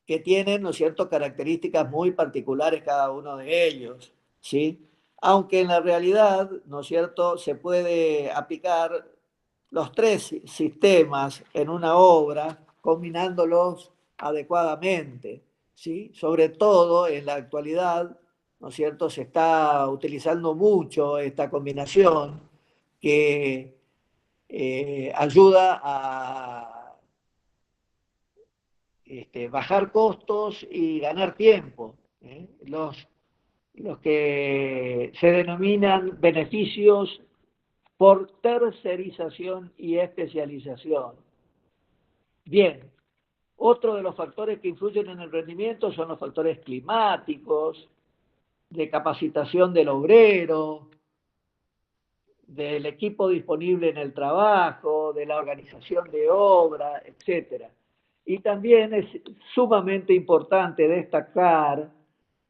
que tienen, ¿no es cierto?, características muy particulares cada uno de ellos, ¿sí? Aunque en la realidad, ¿no es cierto?, se puede aplicar los tres sistemas en una obra, combinándolos adecuadamente, ¿sí? Sobre todo en la actualidad, ¿no es cierto?, se está utilizando mucho esta combinación que ayuda a bajar costos y ganar tiempo. Los que se denominan beneficios por tercerización y especialización. Bien, otro de los factores que influyen en el rendimiento son los factores climáticos, de capacitación del obrero, del equipo disponible en el trabajo, de la organización de obra, etc. Y también es sumamente importante destacar,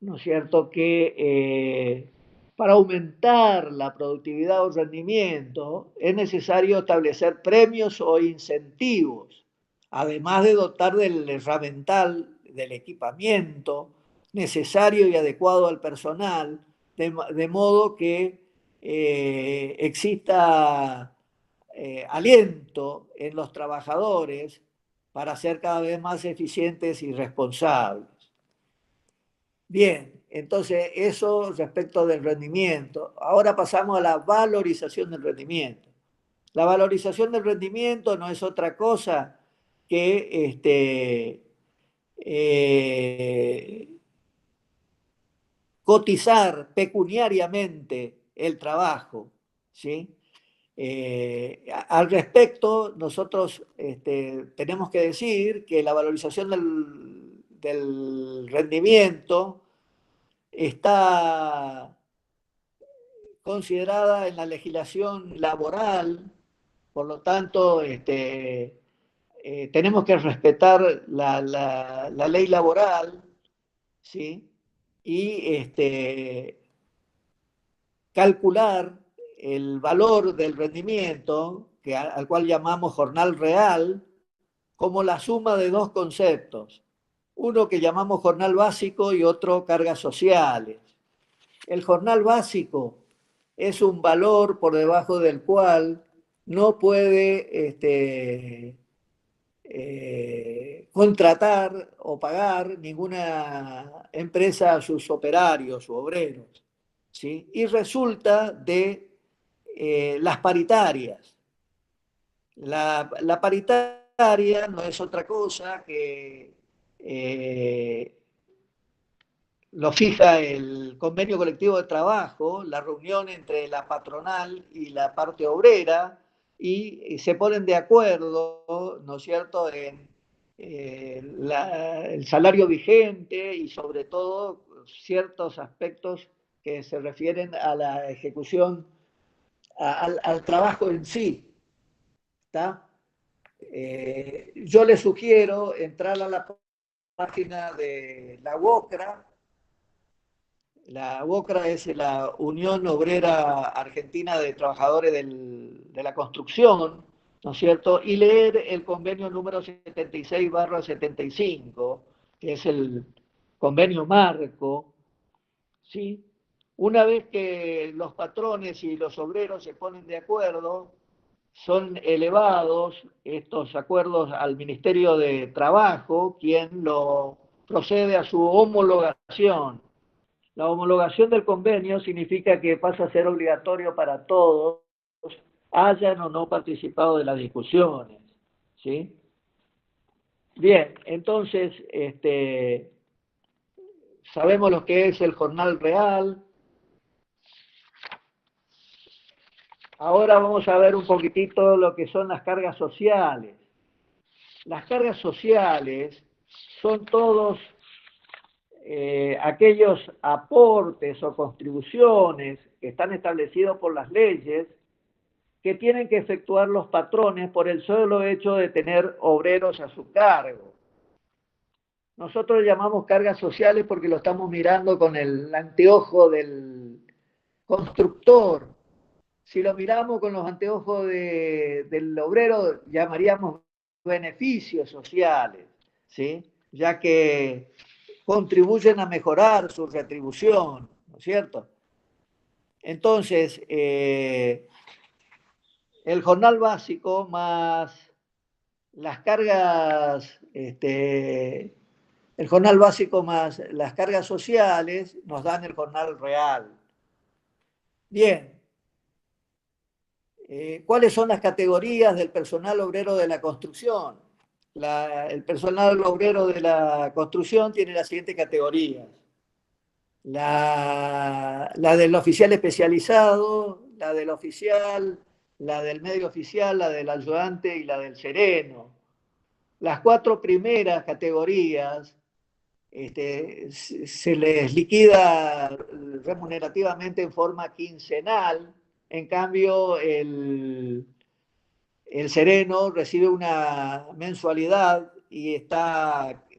¿no es cierto?, que para aumentar la productividad o rendimiento es necesario establecer premios o incentivos, además de dotar del herramental, del equipamiento necesario y adecuado al personal, de modo que exista aliento en los trabajadores para ser cada vez más eficientes y responsables. Bien, entonces eso respecto del rendimiento. Ahora pasamos a la valorización del rendimiento. La valorización del rendimiento no es otra cosa que cotizar pecuniariamente el trabajo, ¿sí? Al respecto, nosotros tenemos que decir que la valorización del rendimiento está considerada en la legislación laboral, por lo tanto, tenemos que respetar la ley laboral, ¿sí? Y calcular el valor del rendimiento, al cual llamamos jornal real, como la suma de dos conceptos. Uno que llamamos jornal básico y otro cargas sociales. El jornal básico es un valor por debajo del cual no puede contratar o pagar ninguna empresa a sus operarios o obreros, ¿sí? Y resulta de las paritarias. La paritaria no es otra cosa que lo fija el convenio colectivo de trabajo, la reunión entre la patronal y la parte obrera, y se ponen de acuerdo, ¿no es cierto?, en el salario vigente y sobre todo ciertos aspectos que se refieren a la ejecución, al trabajo en sí. ¿Está? Yo les sugiero entrar a la página de la UOCRA. La UOCRA es la Unión Obrera Argentina de Trabajadores de la Construcción, ¿no es cierto? Y leer el convenio número 76/75, que es el convenio marco, ¿sí? Una vez que los patrones y los obreros se ponen de acuerdo, son elevados estos acuerdos al Ministerio de Trabajo, quien lo procede a su homologación. La homologación del convenio significa que pasa a ser obligatorio para todos, hayan o no participado de las discusiones, ¿sí? Bien, entonces, sabemos lo que es el jornal real. Ahora vamos a ver un poquitito lo que son las cargas sociales. Las cargas sociales son todos aquellos aportes o contribuciones que están establecidos por las leyes que tienen que efectuar los patrones por el solo hecho de tener obreros a su cargo. Nosotros llamamos cargas sociales porque lo estamos mirando con el anteojo del constructor. Si lo miramos con los anteojos del obrero, llamaríamos beneficios sociales, ¿sí? Ya que contribuyen a mejorar su retribución, ¿no es cierto? Entonces, el jornal básico más las cargas, el jornal básico más las cargas sociales nos dan el jornal real. Bien. ¿Cuáles son las categorías del personal obrero de la construcción? El personal obrero de la construcción tiene las siguientes categorías. La del oficial especializado, la del oficial, la del medio oficial, la del ayudante y la del sereno. las 4 primeras categorías se les liquida remunerativamente en forma quincenal. En cambio, el sereno recibe una mensualidad y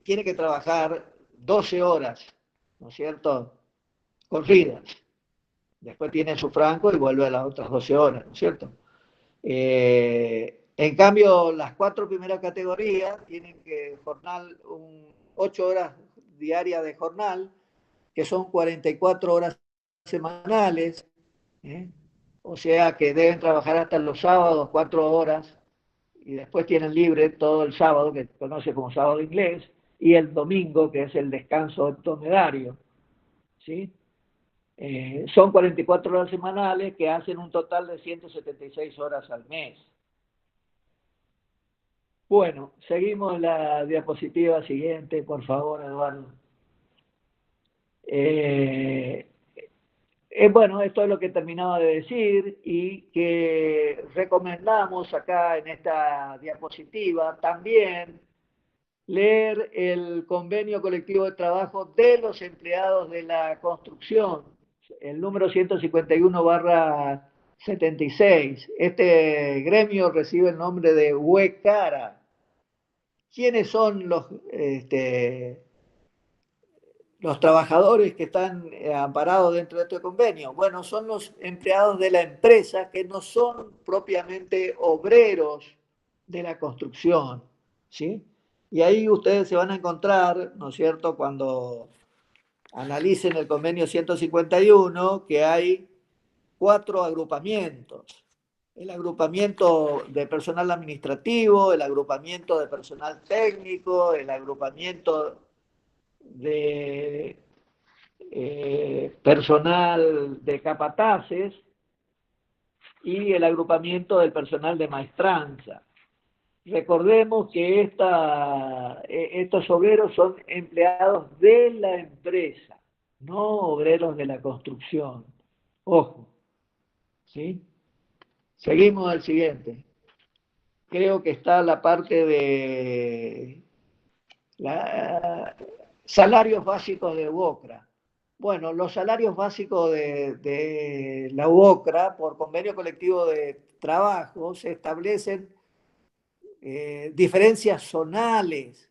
tiene que trabajar 12 horas, ¿no es cierto? Corridas. Después tiene su franco y vuelve a las otras 12 horas, ¿no es cierto? En cambio, las 4 primeras categorías tienen que jornal 8 horas diarias de jornal, que son 44 horas semanales, ¿eh? O sea que deben trabajar hasta los sábados 4 horas y después tienen libre todo el sábado, que se conoce como sábado inglés, y el domingo, que es el descanso octomedario, ¿sí? Son 44 horas semanales que hacen un total de 176 horas al mes. Bueno, seguimos la diapositiva siguiente, por favor, Eduardo. Bueno, esto es lo que terminaba de decir y que recomendamos acá en esta diapositiva también leer el convenio colectivo de trabajo de los empleados de la construcción, el número 151/76. Este gremio recibe el nombre de UECARA. ¿Quiénes son los trabajadores que están amparados dentro de este convenio? Bueno, son los empleados de la empresa que no son propiamente obreros de la construcción, ¿sí? Y ahí ustedes se van a encontrar, ¿no es cierto?, cuando analicen el convenio 151, que hay 4 agrupamientos. El agrupamiento de personal administrativo, el agrupamiento de personal técnico, el agrupamiento de personal de capataces y el agrupamiento del personal de maestranza. Recordemos que estos obreros son empleados de la empresa, no obreros de la construcción. Ojo, ¿sí? Seguimos al siguiente. Creo que está la parte de salarios básicos de UOCRA. Bueno, los salarios básicos de la UOCRA, por convenio colectivo de trabajo, se establecen diferencias zonales.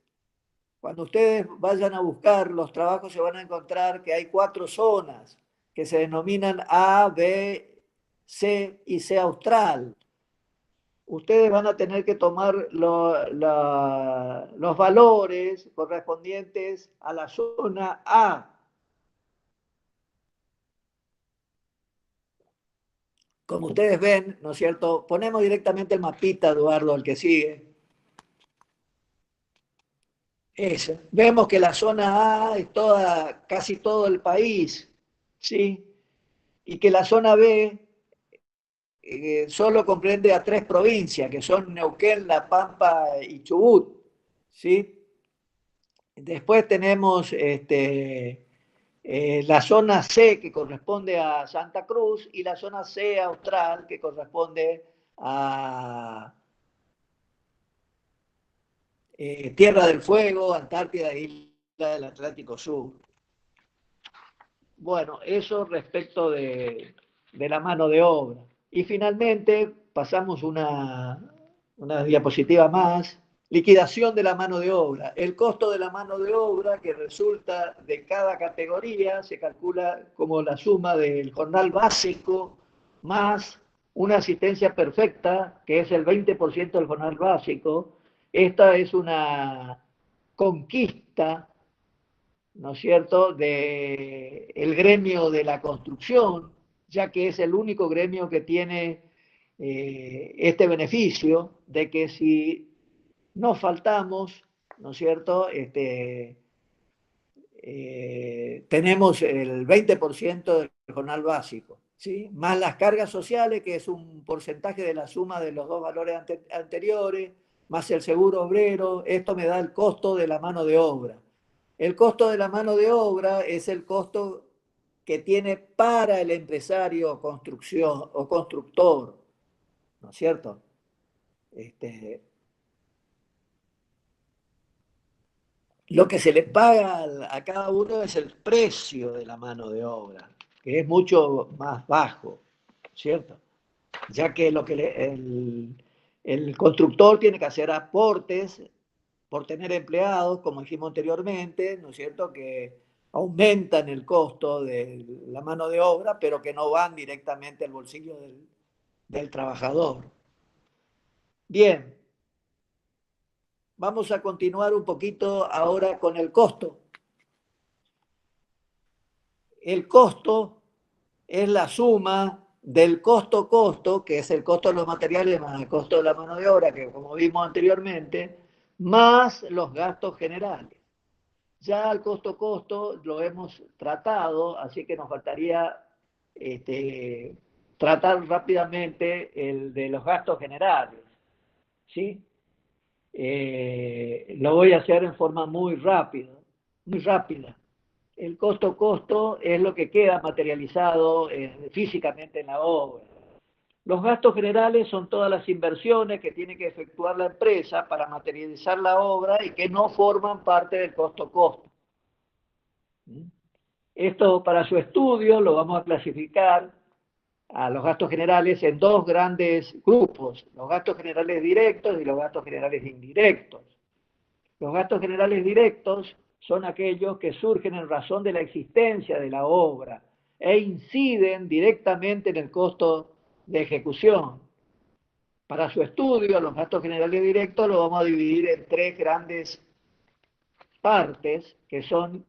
Cuando ustedes vayan a buscar los trabajos se van a encontrar que hay 4 zonas que se denominan A, B, C y C austral. Ustedes van a tener que tomar los valores correspondientes a la zona A. Como ustedes ven, ¿no es cierto? Ponemos directamente el mapita, Eduardo, el que sigue. Eso. Vemos que la zona A es casi todo el país, ¿sí? Y que la zona B solo comprende a 3 provincias, que son Neuquén, La Pampa y Chubut, ¿sí? Después tenemos la zona C, que corresponde a Santa Cruz, y la zona C austral, que corresponde a Tierra del Fuego, Antártida e Isla del Atlántico Sur. Bueno, eso respecto de la mano de obra. Y finalmente pasamos una diapositiva más. Liquidación de la mano de obra. El costo de la mano de obra que resulta de cada categoría se calcula como la suma del jornal básico más una asistencia perfecta, que es el 20% del jornal básico. Esta es una conquista, ¿no es cierto?, del gremio de la construcción, ya que es el único gremio que tiene este beneficio de que si no faltamos, ¿no es cierto?, tenemos el 20% del jornal básico, ¿sí? Más las cargas sociales, que es un porcentaje de la suma de los 2 valores anteriores, más el seguro obrero. Esto me da el costo de la mano de obra. El costo de la mano de obra es el costo que tiene para el empresario construcción o constructor, ¿no es cierto? lo que se le paga a cada uno es el precio de la mano de obra, que es mucho más bajo, ¿cierto? Ya que el constructor tiene que hacer aportes por tener empleados, como dijimos anteriormente, ¿no es cierto?, que aumentan el costo de la mano de obra, pero que no van directamente al bolsillo del trabajador. Bien, vamos a continuar un poquito ahora con el costo. El costo es la suma del costo-costo, que es el costo de los materiales más el costo de la mano de obra, que como vimos anteriormente, más los gastos generales. Ya el costo-costo lo hemos tratado, así que nos faltaría tratar rápidamente el de los gastos generales, ¿sí? Lo voy a hacer en forma muy rápida, muy rápida. El costo-costo es lo que queda materializado físicamente en la obra. Los gastos generales son todas las inversiones que tiene que efectuar la empresa para materializar la obra y que no forman parte del costo-costo. Esto para su estudio lo vamos a clasificar a los gastos generales en dos grandes grupos, los gastos generales directos y los gastos generales indirectos. Los gastos generales directos son aquellos que surgen en razón de la existencia de la obra e inciden directamente en el costo de ejecución. Para su estudio, los gastos generales directos los vamos a dividir en tres grandes partes, que son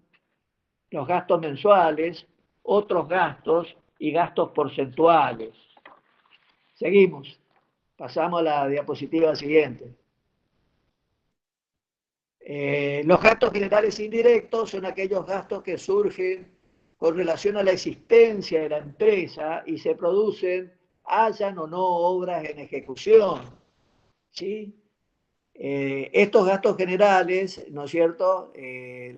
los gastos mensuales, otros gastos y gastos porcentuales. Seguimos. Pasamos a la diapositiva siguiente. Los gastos generales indirectos son aquellos gastos que surgen con relación a la existencia de la empresa y se producen, hayan o no obras en ejecución. ¿Sí? Estos gastos generales, ¿no es cierto?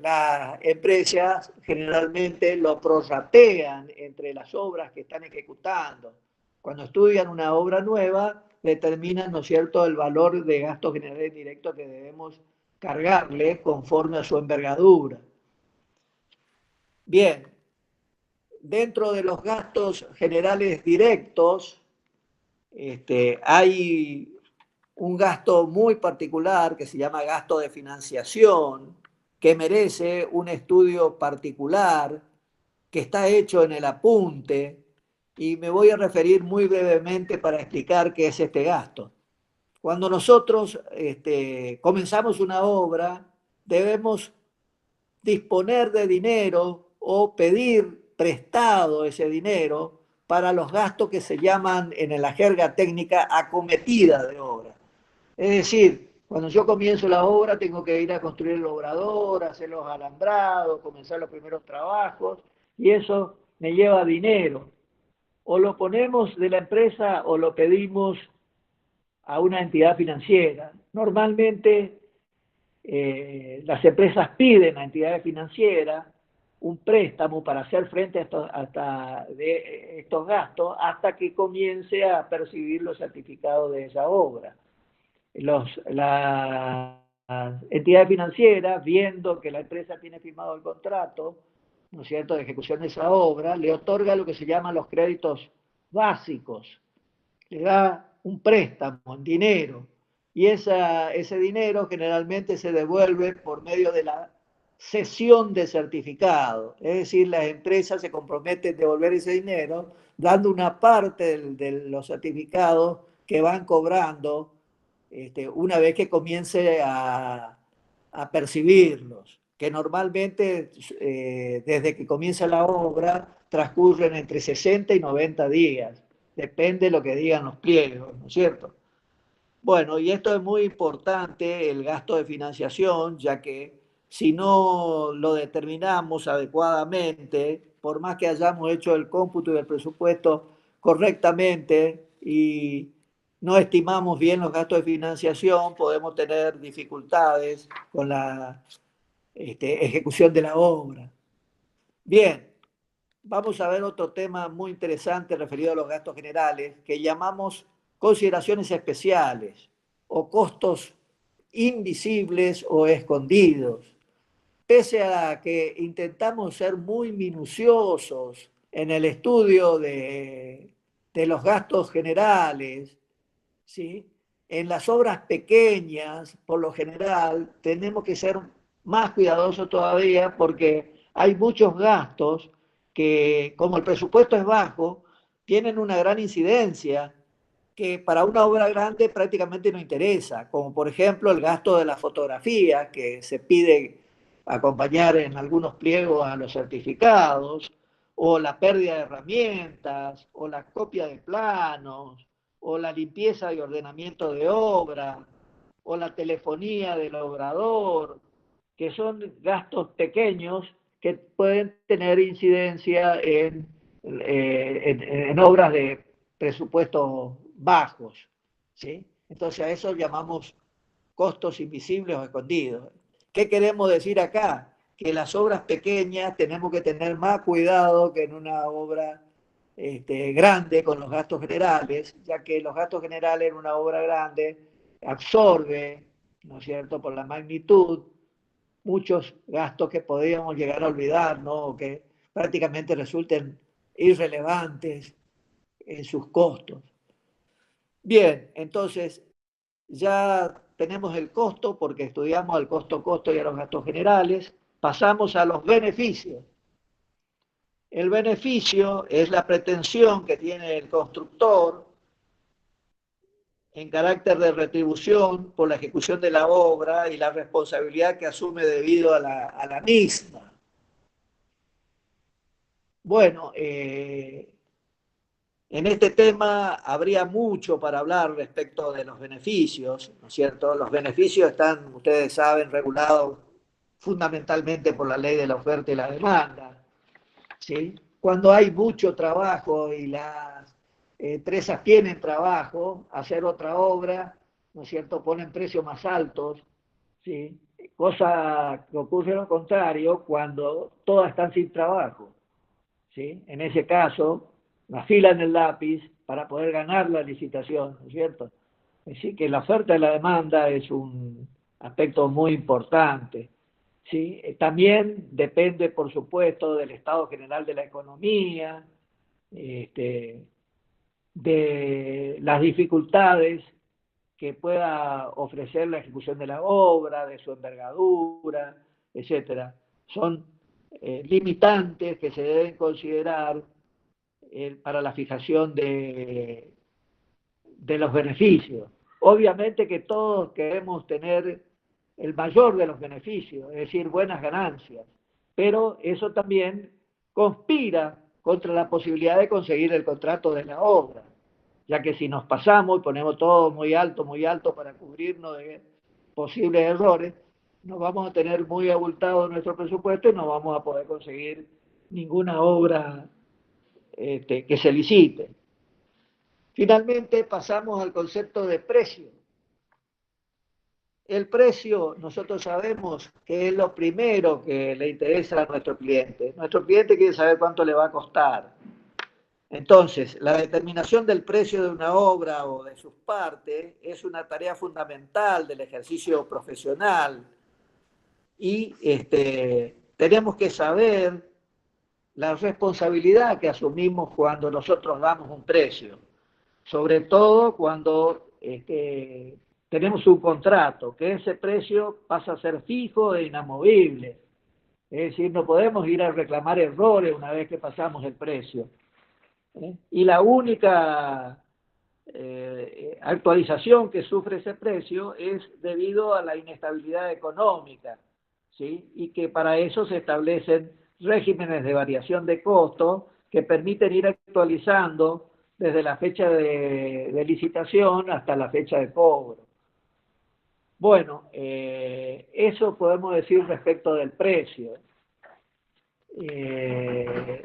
Las empresas generalmente lo prorratean entre las obras que están ejecutando. Cuando estudian una obra nueva, determinan, ¿no es cierto?, el valor de gastos generales directos que debemos cargarle conforme a su envergadura. Bien, dentro de los gastos generales directos, hay un gasto muy particular que se llama gasto de financiación, que merece un estudio particular, que está hecho en el apunte, y me voy a referir muy brevemente para explicar qué es este gasto. Cuando nosotros comenzamos una obra, debemos disponer de dinero o pedir prestado ese dinero para los gastos que se llaman en la jerga técnica acometida de obra. Es decir, cuando yo comienzo la obra tengo que ir a construir el obrador, hacer los alambrados, comenzar los primeros trabajos y eso me lleva dinero. O lo ponemos de la empresa o lo pedimos a una entidad financiera. Normalmente las empresas piden a entidades financieras un préstamo para hacer frente a estos gastos hasta que comience a percibir los certificados de esa obra. Las entidades financieras, viendo que la empresa tiene firmado el contrato, ¿no es cierto?, de ejecución de esa obra, le otorga lo que se llaman los créditos básicos. Le da un préstamo en dinero y ese dinero generalmente se devuelve por medio de la cesión de certificado. Es decir, las empresas se comprometen a devolver ese dinero dando una parte de los certificados que van cobrando una vez que comience a percibirlos, que normalmente desde que comienza la obra transcurren entre 60 y 90 días, depende de lo que digan los pliegos, ¿no es cierto? Bueno, y esto es muy importante, el gasto de financiación, ya que si no lo determinamos adecuadamente, por más que hayamos hecho el cómputo y el presupuesto correctamente y no estimamos bien los gastos de financiación, podemos tener dificultades con la ejecución de la obra. Bien, vamos a ver otro tema muy interesante referido a los gastos generales que llamamos consideraciones especiales o costos invisibles o escondidos. pese a que intentamos ser muy minuciosos en el estudio de los gastos generales, ¿sí? En las obras pequeñas, por lo general, tenemos que ser más cuidadosos todavía porque hay muchos gastos que, como el presupuesto es bajo, tienen una gran incidencia que para una obra grande prácticamente no interesa, como por ejemplo el gasto de la fotografía que se pide acompañar en algunos pliegos a los certificados, o la pérdida de herramientas, o la copia de planos, o la limpieza y ordenamiento de obra, o la telefonía del obrador, que son gastos pequeños que pueden tener incidencia en obras de presupuestos bajos, ¿sí? Entonces a eso llamamos costos invisibles o escondidos. ¿Qué queremos decir acá? Que las obras pequeñas tenemos que tener más cuidado que en una obra grande con los gastos generales, ya que los gastos generales en una obra grande absorbe, ¿no es cierto?, por la magnitud, muchos gastos que podríamos llegar a olvidar, ¿no?, o que prácticamente resulten irrelevantes en sus costos. Bien, entonces ya tenemos el costo porque estudiamos el costo y a los gastos generales. Pasamos a los beneficios. El beneficio es la pretensión que tiene el constructor en carácter de retribución por la ejecución de la obra y la responsabilidad que asume debido a la misma. Bueno, en este tema habría mucho para hablar respecto de los beneficios, ¿no es cierto? Los beneficios están, ustedes saben, regulados fundamentalmente por la ley de la oferta y la demanda, ¿sí? Cuando hay mucho trabajo y las empresas tienen trabajo, hacer otra obra, ¿no es cierto?, ponen precios más altos, ¿sí? Cosa que ocurre lo contrario cuando todas están sin trabajo, ¿sí? En ese caso, afilan el lápiz para poder ganar la licitación, ¿no es cierto? Así que la oferta y la demanda es un aspecto muy importante, ¿sí? También depende, por supuesto, del estado general de la economía, de las dificultades que pueda ofrecer la ejecución de la obra, de su envergadura, etcétera. Son limitantes que se deben considerar para la fijación de los beneficios. Obviamente que todos queremos tener el mayor de los beneficios, es decir, buenas ganancias, pero eso también conspira contra la posibilidad de conseguir el contrato de la obra, ya que si nos pasamos y ponemos todo muy alto para cubrirnos de posibles errores, nos vamos a tener muy abultado nuestro presupuesto y no vamos a poder conseguir ninguna obra que se licite. Finalmente pasamos al concepto de precio. El precio, nosotros sabemos que es lo primero que le interesa a nuestro cliente. Nuestro cliente quiere saber cuánto le va a costar. Entonces, la determinación del precio de una obra o de sus partes es una tarea fundamental del ejercicio profesional y tenemos que saber la responsabilidad que asumimos cuando nosotros damos un precio, sobre todo cuando tenemos un contrato, que ese precio pasa a ser fijo e inamovible. Es decir, no podemos ir a reclamar errores una vez que pasamos el precio. Y la única actualización que sufre ese precio es debido a la inestabilidad económica, ¿sí? Y que para eso se establecen regímenes de variación de costo que permiten ir actualizando desde la fecha de licitación hasta la fecha de cobro. Bueno, eso podemos decir respecto del precio. ¿Qué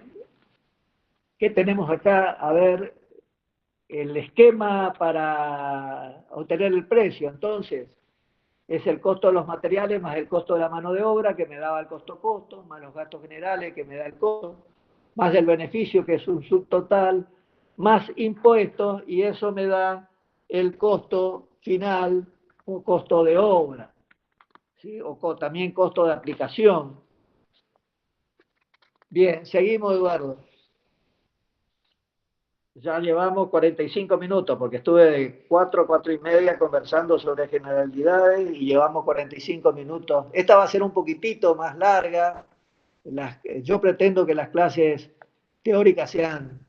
tenemos acá? A ver, el esquema para obtener el precio. Entonces, es el costo de los materiales más el costo de la mano de obra, que me daba el costo, más los gastos generales, que me da el costo, más el beneficio, que es un subtotal, más impuestos, y eso me da el costo final, un costo de obra. ¿sí? O también costo de aplicación. Bien, seguimos, Eduardo. Ya llevamos 45 minutos, porque estuve de 4 a 4 y media conversando sobre generalidades y llevamos 45 minutos. Esta va a ser un poquitito más larga. Yo pretendo que las clases teóricas sean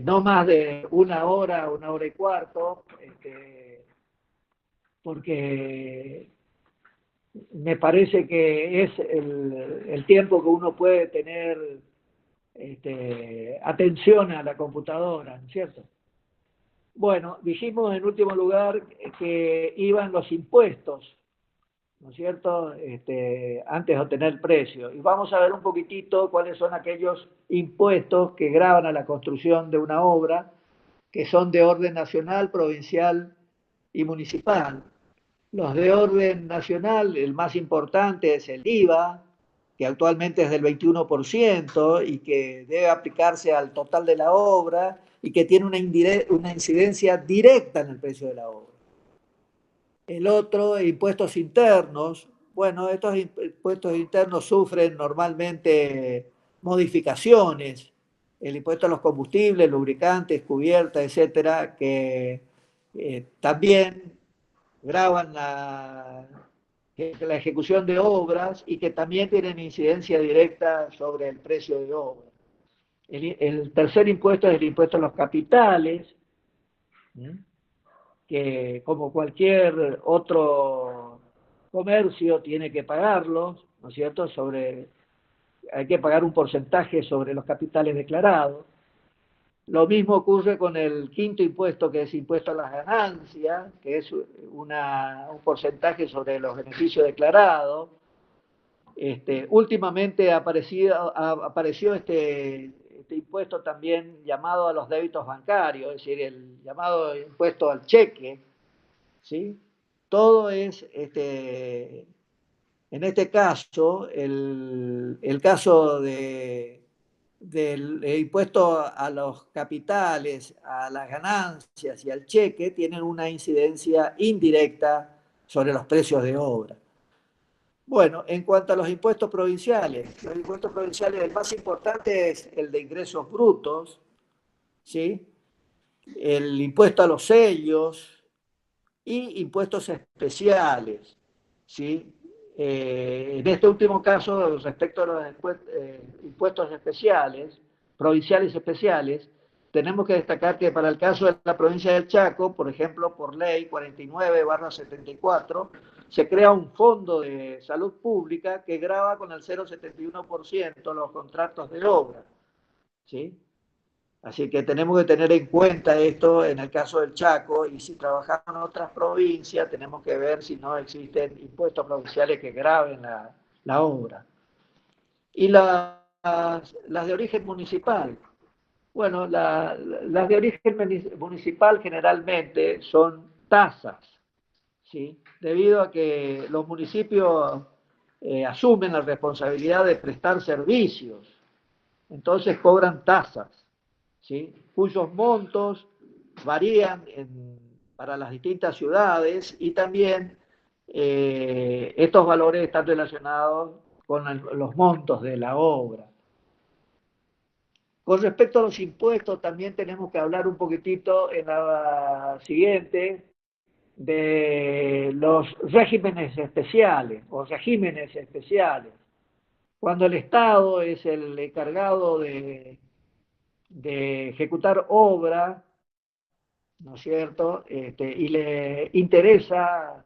no más de una hora y cuarto, porque me parece que es el tiempo que uno puede tener atención a la computadora, ¿cierto? Bueno, dijimos en último lugar que iban los impuestos, ¿no es cierto? Antes de obtener el precio. Y vamos a ver un poquitito cuáles son aquellos impuestos que gravan a la construcción de una obra, que son de orden nacional, provincial y municipal. Los de orden nacional, el más importante es el IVA, que actualmente es del 21% y que debe aplicarse al total de la obra y que tiene una incidencia directa en el precio de la obra. El otro, impuestos internos. Bueno, estos impuestos internos sufren normalmente modificaciones. El impuesto a los combustibles, lubricantes, cubiertas, etcétera, que también graban la ejecución de obras y que también tienen incidencia directa sobre el precio de obra. El tercer impuesto es el impuesto a los capitales, que como cualquier otro comercio tiene que pagarlos, ¿no es cierto? Hay que pagar un porcentaje sobre los capitales declarados. Lo mismo ocurre con el quinto impuesto, que es impuesto a las ganancias, que es un porcentaje sobre los beneficios declarados. Últimamente apareció este impuesto también llamado a los débitos bancarios, es decir, el llamado impuesto al cheque, ¿sí? Todo es, en este caso, el caso del impuesto a los capitales, a las ganancias y al cheque, tienen una incidencia indirecta sobre los precios de obra. Bueno, en cuanto a los impuestos provinciales, el más importante es el de ingresos brutos, ¿sí? El impuesto a los sellos y impuestos especiales, ¿sí? En este último caso, respecto a los impuestos especiales, provinciales especiales, tenemos que destacar que para el caso de la provincia del Chaco, por ejemplo, por ley 49/74, se crea un fondo de salud pública que grava con el 0,71% los contratos de obra, ¿sí? Así que tenemos que tener en cuenta esto en el caso del Chaco, y si trabajamos en otras provincias tenemos que ver si no existen impuestos provinciales que graven la obra. Y las de origen municipal. Bueno, las de origen municipal generalmente son tasas, ¿sí? Debido a que los municipios asumen la responsabilidad de prestar servicios, entonces cobran tasas, ¿sí? Cuyos montos varían para las distintas ciudades, y también estos valores están relacionados con los montos de la obra. Con respecto a los impuestos, también tenemos que hablar un poquitito en la siguiente de los regímenes especiales o regímenes especiales. Cuando el Estado es el encargado de ejecutar obra, ¿no es cierto? Y le interesa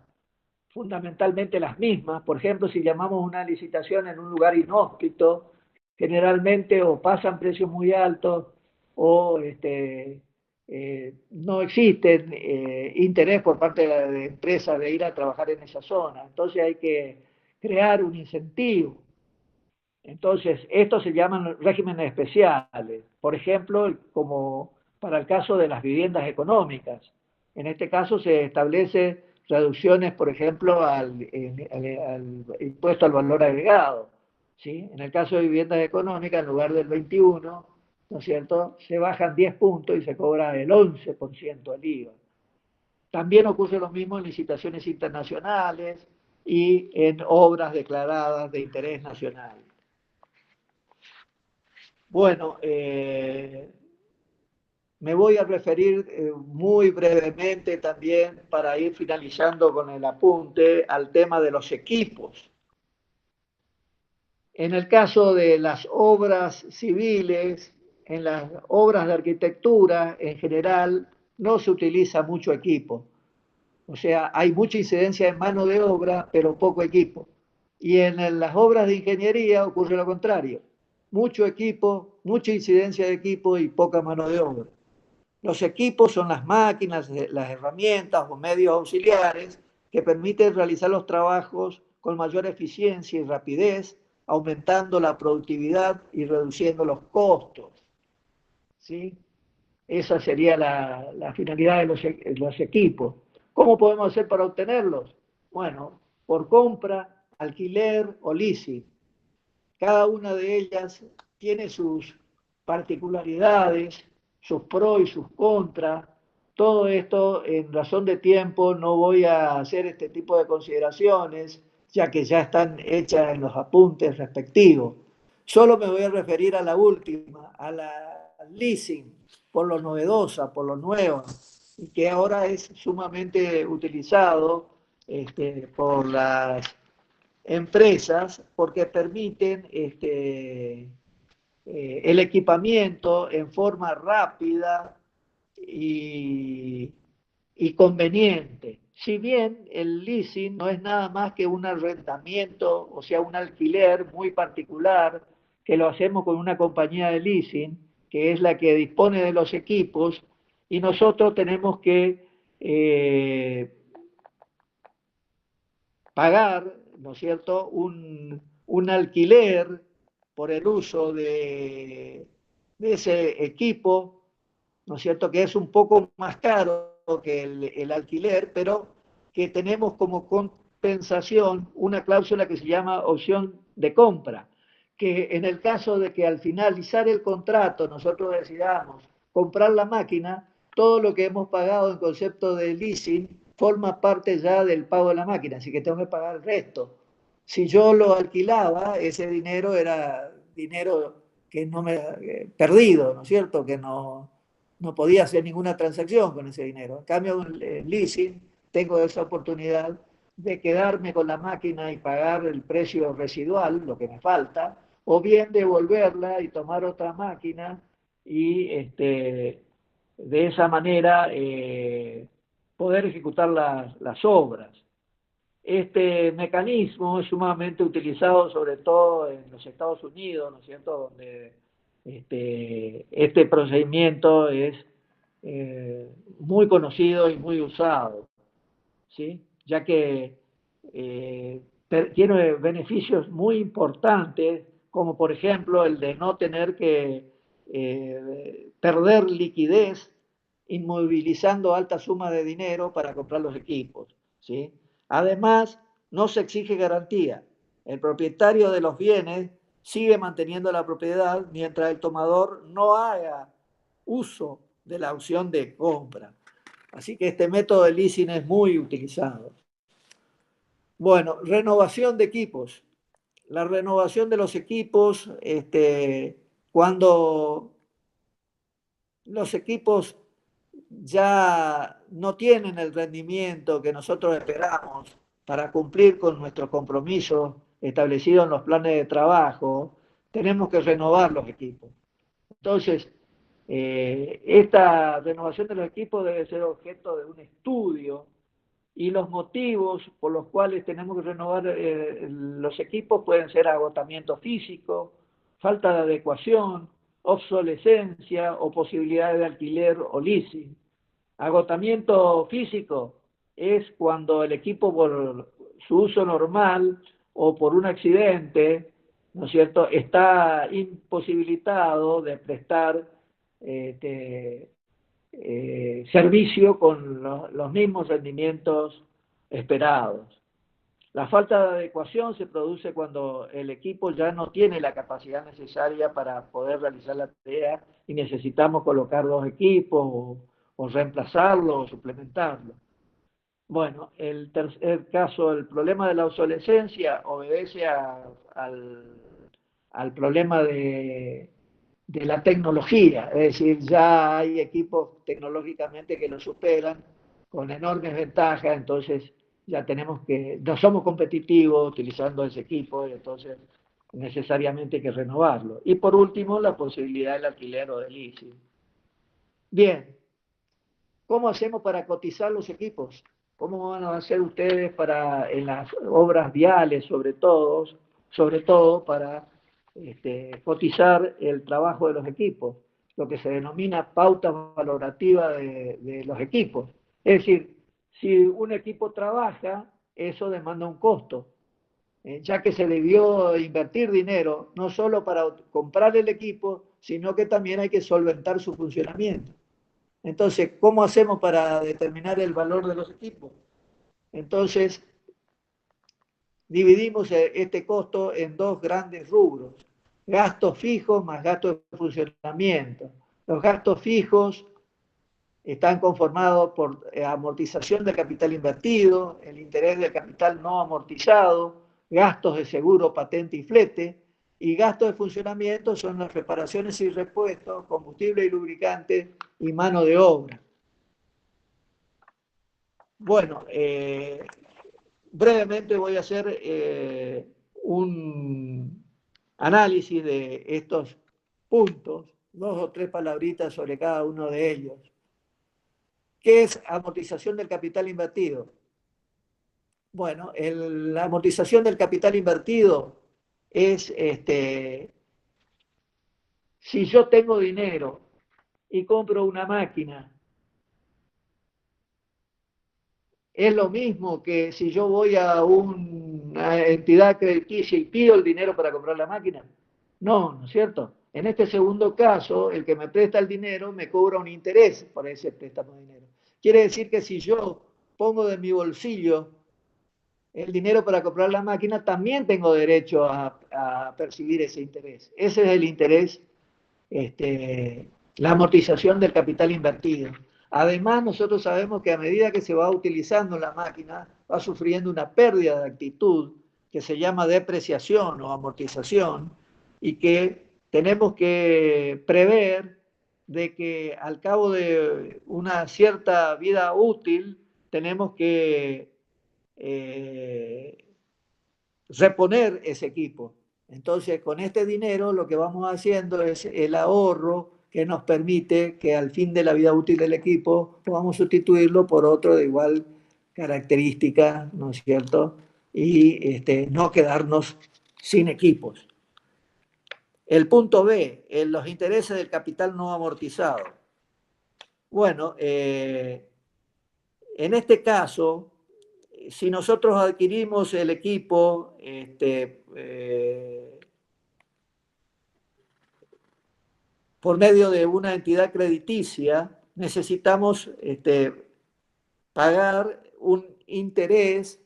fundamentalmente las mismas. Por ejemplo, si llamamos una licitación en un lugar inhóspito, generalmente o pasan precios muy altos o no existen interés por parte de la empresa de ir a trabajar en esa zona. Entonces hay que crear un incentivo. Entonces, estos se llaman regímenes especiales. Por ejemplo, como para el caso de las viviendas económicas. En este caso se establece reducciones, por ejemplo, al impuesto al valor agregado, ¿sí? En el caso de viviendas económicas, en lugar del 21, ¿no es cierto?, se bajan 10 puntos y se cobra el 11% del IVA. También ocurre lo mismo en licitaciones internacionales y en obras declaradas de interés nacional. Bueno, me voy a referir muy brevemente también, para ir finalizando con el apunte, al tema de los equipos. En el caso de las obras civiles, en las obras de arquitectura en general, no se utiliza mucho equipo. O sea, hay mucha incidencia en mano de obra, pero poco equipo. Y en las obras de ingeniería ocurre lo contrario. Mucho equipo, mucha incidencia de equipo y poca mano de obra. Los equipos son las máquinas, las herramientas o medios auxiliares que permiten realizar los trabajos con mayor eficiencia y rapidez, aumentando la productividad y reduciendo los costos. ¿Sí? Esa sería la finalidad de los equipos. ¿Cómo podemos hacer para obtenerlos? Bueno, por compra, alquiler o leasing. Cada una de ellas tiene sus particularidades, sus pros y sus contras. Todo esto, en razón de tiempo, no voy a hacer este tipo de consideraciones, ya que ya están hechas en los apuntes respectivos. Solo me voy a referir a la última, a la leasing, por lo novedosa, por lo nueva, y que ahora es sumamente utilizado por las empresas porque permiten el equipamiento en forma rápida y conveniente. Si bien el leasing no es nada más que un arrendamiento, o sea, un alquiler muy particular, que lo hacemos con una compañía de leasing, que es la que dispone de los equipos, y nosotros tenemos que pagar, ¿no es cierto?, un alquiler por el uso de ese equipo, ¿no es cierto?, que es un poco más caro que el alquiler, pero que tenemos como compensación una cláusula que se llama opción de compra, que en el caso de que al finalizar el contrato nosotros decidamos comprar la máquina, todo lo que hemos pagado en concepto de leasing forma parte ya del pago de la máquina, así que tengo que pagar el resto. Si yo lo alquilaba, ese dinero era dinero que no me perdido, ¿no es cierto? Que no podía hacer ninguna transacción con ese dinero. En cambio, en leasing tengo esa oportunidad de quedarme con la máquina y pagar el precio residual, lo que me falta, o bien devolverla y tomar otra máquina y de esa manera poder ejecutar las obras. Este mecanismo es sumamente utilizado sobre todo en los Estados Unidos, ¿no es cierto?, donde este procedimiento es muy conocido y muy usado, ¿sí?, ya que tiene beneficios muy importantes, como por ejemplo el de no tener que perder liquidez inmovilizando altas sumas de dinero para comprar los equipos, ¿sí? Además, no se exige garantía. El propietario de los bienes sigue manteniendo la propiedad mientras el tomador no haga uso de la opción de compra. Así que este método de leasing es muy utilizado. Bueno, renovación de equipos. La renovación de los equipos, cuando los equipos ya no tienen el rendimiento que nosotros esperamos para cumplir con nuestros compromisos establecidos en los planes de trabajo, tenemos que renovar los equipos. Entonces, esta renovación de los equipos debe ser objeto de un estudio, y los motivos por los cuales tenemos que renovar los equipos pueden ser agotamiento físico, falta de adecuación, obsolescencia o posibilidades de alquiler o leasing. Agotamiento físico es cuando el equipo, por su uso normal o por un accidente, ¿no es cierto?, está imposibilitado de prestar servicio con los mismos rendimientos esperados. La falta de adecuación se produce cuando el equipo ya no tiene la capacidad necesaria para poder realizar la tarea y necesitamos colocar los equipos o reemplazarlo o suplementarlo. Bueno, el tercer caso, el problema de la obsolescencia obedece al problema de la tecnología, es decir, ya hay equipos tecnológicamente que lo superan con enormes ventajas, entonces ya no somos competitivos utilizando ese equipo, y entonces necesariamente hay que renovarlo. Y por último, la posibilidad del alquiler o del leasing. Bien, ¿cómo hacemos para cotizar los equipos? ¿Cómo van a hacer ustedes en las obras viales, sobre todo para cotizar el trabajo de los equipos? Lo que se denomina pauta valorativa de los equipos. Es decir, si un equipo trabaja, eso demanda un costo, ya que se debió invertir dinero, no solo para comprar el equipo, sino que también hay que solventar su funcionamiento. Entonces, ¿cómo hacemos para determinar el valor de los equipos? Entonces, dividimos este costo en dos grandes rubros: gastos fijos más gastos de funcionamiento. Los gastos fijos están conformados por amortización del capital invertido, el interés del capital no amortizado, gastos de seguro, patente y flete, y gastos de funcionamiento son las reparaciones y repuestos, combustible y lubricante y mano de obra. Bueno, brevemente voy a hacer un análisis de estos puntos, 2 o 3 palabritas sobre cada uno de ellos. ¿Qué es amortización del capital invertido? Bueno, la amortización del capital invertido es, si yo tengo dinero y compro una máquina, es lo mismo que si yo voy a una entidad crediticia y pido el dinero para comprar la máquina. No, ¿no es cierto? En este segundo caso, el que me presta el dinero me cobra un interés por ese préstamo de dinero. Quiere decir que si yo pongo de mi bolsillo el dinero para comprar la máquina, también tengo derecho a percibir ese interés. Ese es el interés, la amortización del capital invertido. Además, nosotros sabemos que a medida que se va utilizando la máquina, va sufriendo una pérdida de actitud que se llama depreciación o amortización, y que tenemos que prever de que al cabo de una cierta vida útil tenemos que reponer ese equipo. Entonces, con este dinero lo que vamos haciendo es el ahorro que nos permite que al fin de la vida útil del equipo podamos sustituirlo por otro de igual característica, ¿no es cierto? Y no quedarnos sin equipos. El punto B, los intereses del capital no amortizado. Bueno, en este caso, si nosotros adquirimos el equipo por medio de una entidad crediticia, necesitamos pagar un interés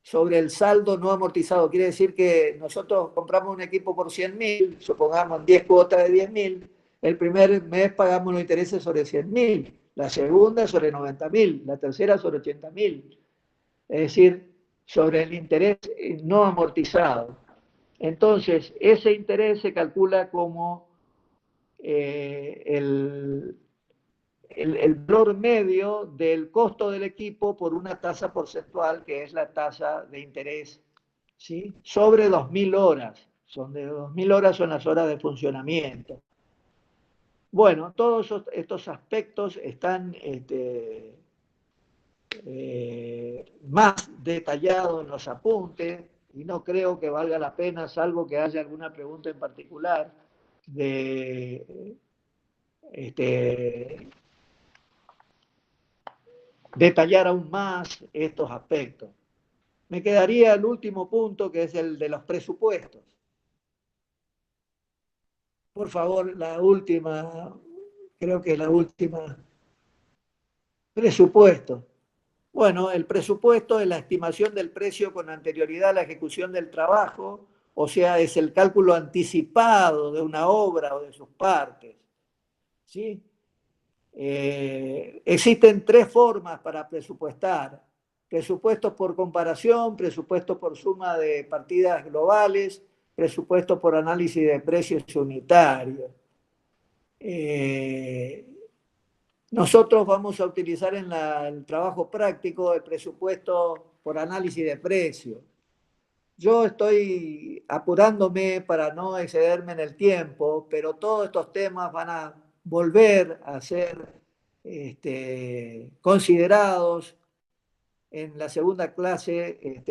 sobre el saldo no amortizado. Quiere decir que nosotros compramos un equipo por 100.000, supongamos 10 cuotas de 10.000, el primer mes pagamos los intereses sobre 100.000, la segunda sobre 90.000, la tercera sobre 80.000. Es decir, sobre el interés no amortizado. Entonces, ese interés se calcula como el valor medio del costo del equipo por una tasa porcentual, que es la tasa de interés, ¿sí? Sobre 2.000 horas. Son de 2.000 horas son las horas de funcionamiento. Bueno, todos estos aspectos están más detallados en los apuntes, y no creo que valga la pena, salvo que haya alguna pregunta en particular, de detallar aún más estos aspectos. Me quedaría el último punto, que es el de los presupuestos. Por favor, la última, creo que la última. Presupuesto. Bueno, el presupuesto es la estimación del precio con anterioridad a la ejecución del trabajo, o sea, es el cálculo anticipado de una obra o de sus partes, ¿sí? Existen 3 formas para presupuestar. presupuestos por comparación, presupuestos por suma de partidas globales, presupuestos por análisis de precios unitarios. Nosotros vamos a utilizar en el trabajo práctico el presupuesto por análisis de precios. Yo estoy apurándome para no excederme en el tiempo, pero todos estos temas van a volver a ser considerados en la segunda clase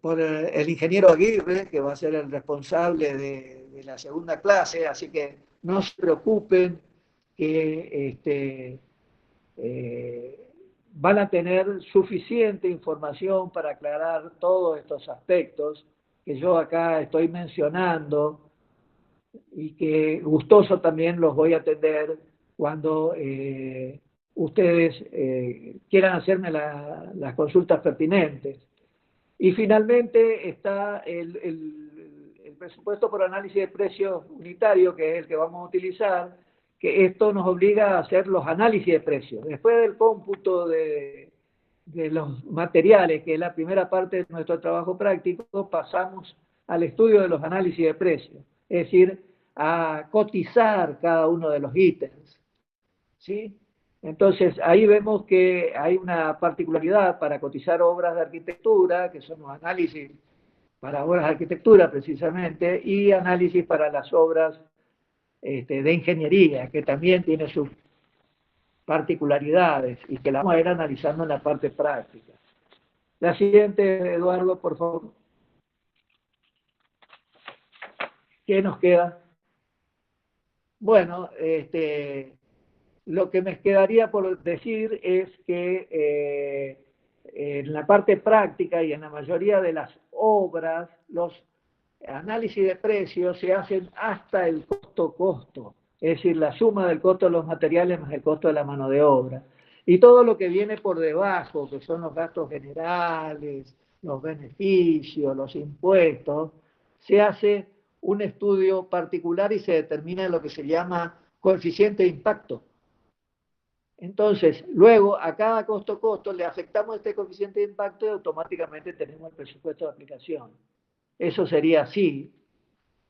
por el ingeniero Aguirre, que va a ser el responsable de la segunda clase, así que no se preocupen que van a tener suficiente información para aclarar todos estos aspectos que yo acá estoy mencionando y que gustoso también los voy a atender cuando ustedes quieran hacerme las consultas pertinentes. Y finalmente está el presupuesto por análisis de precios unitario, que es el que vamos a utilizar, que esto nos obliga a hacer los análisis de precios. Después del cómputo de los materiales, que es la primera parte de nuestro trabajo práctico, pasamos al estudio de los análisis de precios, es decir, a cotizar cada uno de los ítems, ¿sí? Entonces, ahí vemos que hay una particularidad para cotizar obras de arquitectura, que son los análisis para obras de arquitectura precisamente, y análisis para las obras de ingeniería, que también tiene sus particularidades y que la vamos a ir analizando en la parte práctica. La siguiente, Eduardo, por favor. ¿Qué nos queda? Bueno, lo que me quedaría por decir es que en la parte práctica y en la mayoría de las obras, los análisis de precios se hacen hasta el costo-costo, es decir, la suma del costo de los materiales más el costo de la mano de obra. Y todo lo que viene por debajo, que son los gastos generales, los beneficios, los impuestos, se hace un estudio particular y se determina lo que se llama coeficiente de impacto. Entonces, luego a cada costo-costo le afectamos este coeficiente de impacto y automáticamente tenemos el presupuesto de aplicación. Eso sería así,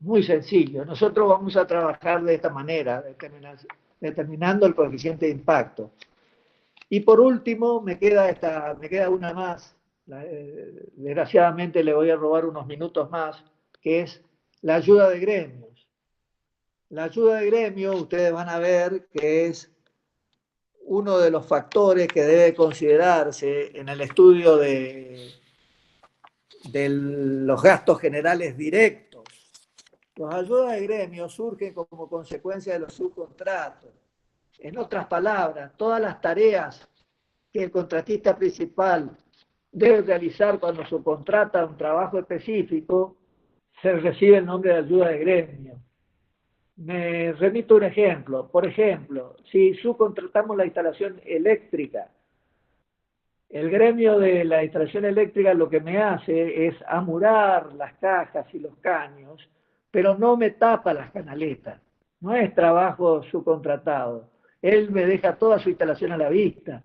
muy sencillo. Nosotros vamos a trabajar de esta manera, determinando el coeficiente de impacto. Y por último, me queda una más. Desgraciadamente le voy a robar unos minutos más, que es la ayuda de gremios. La ayuda de gremios, ustedes van a ver que es uno de los factores que debe considerarse en el estudio de los gastos generales directos. Las ayudas de gremio surgen como consecuencia de los subcontratos. En otras palabras, todas las tareas que el contratista principal debe realizar cuando subcontrata un trabajo específico, se recibe el nombre de ayuda de gremio. Me remito a un ejemplo. Por ejemplo, si subcontratamos la instalación eléctrica, el gremio de la instalación eléctrica lo que me hace es amurar las cajas y los caños, pero no me tapa las canaletas. No es trabajo subcontratado. Él me deja toda su instalación a la vista.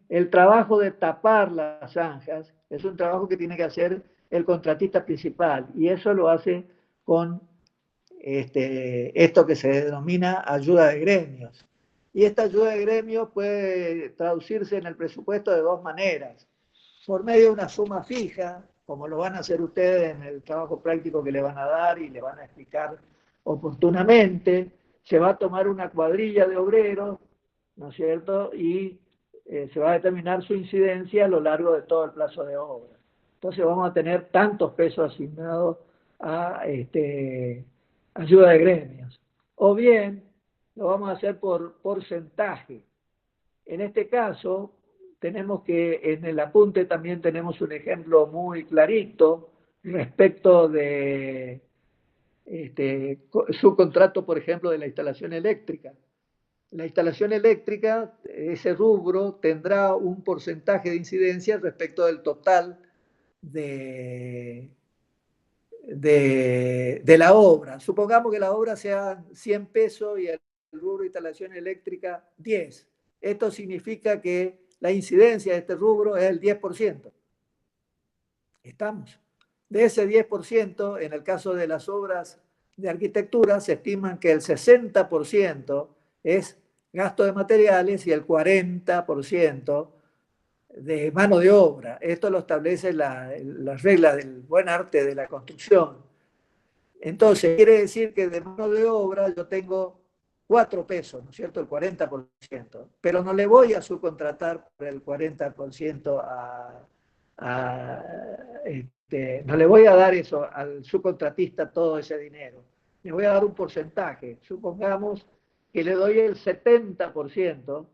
El trabajo de tapar las zanjas es un trabajo que tiene que hacer el contratista principal, y eso lo hace con esto que se denomina ayuda de gremios. Y esta ayuda de gremios puede traducirse en el presupuesto de dos maneras. Por medio de una suma fija, como lo van a hacer ustedes en el trabajo práctico que le van a dar y le van a explicar oportunamente, se va a tomar una cuadrilla de obreros, ¿no es cierto?, y se va a determinar su incidencia a lo largo de todo el plazo de obra. Entonces vamos a tener tantos pesos asignados a ayuda de gremios. O bien, lo vamos a hacer por porcentaje. En este caso, tenemos que, en el apunte también tenemos un ejemplo muy clarito respecto de su contrato, por ejemplo, de la instalación eléctrica. La instalación eléctrica, ese rubro, tendrá un porcentaje de incidencia respecto del total de la obra. Supongamos que la obra sea 100 pesos y el rubro de instalación eléctrica 10. Esto significa que la incidencia de este rubro es el 10%. Estamos. De ese 10%, en el caso de las obras de arquitectura, se estiman que el 60% es gasto de materiales y el 40% de mano de obra. Esto lo establece las reglas del buen arte de la construcción. Entonces, quiere decir que de mano de obra yo tengo 4 pesos, ¿no es cierto? El 40%. Pero no le voy a subcontratar por el 40% no le voy a dar eso al subcontratista todo ese dinero. Le voy a dar un porcentaje. Supongamos que le doy el 70%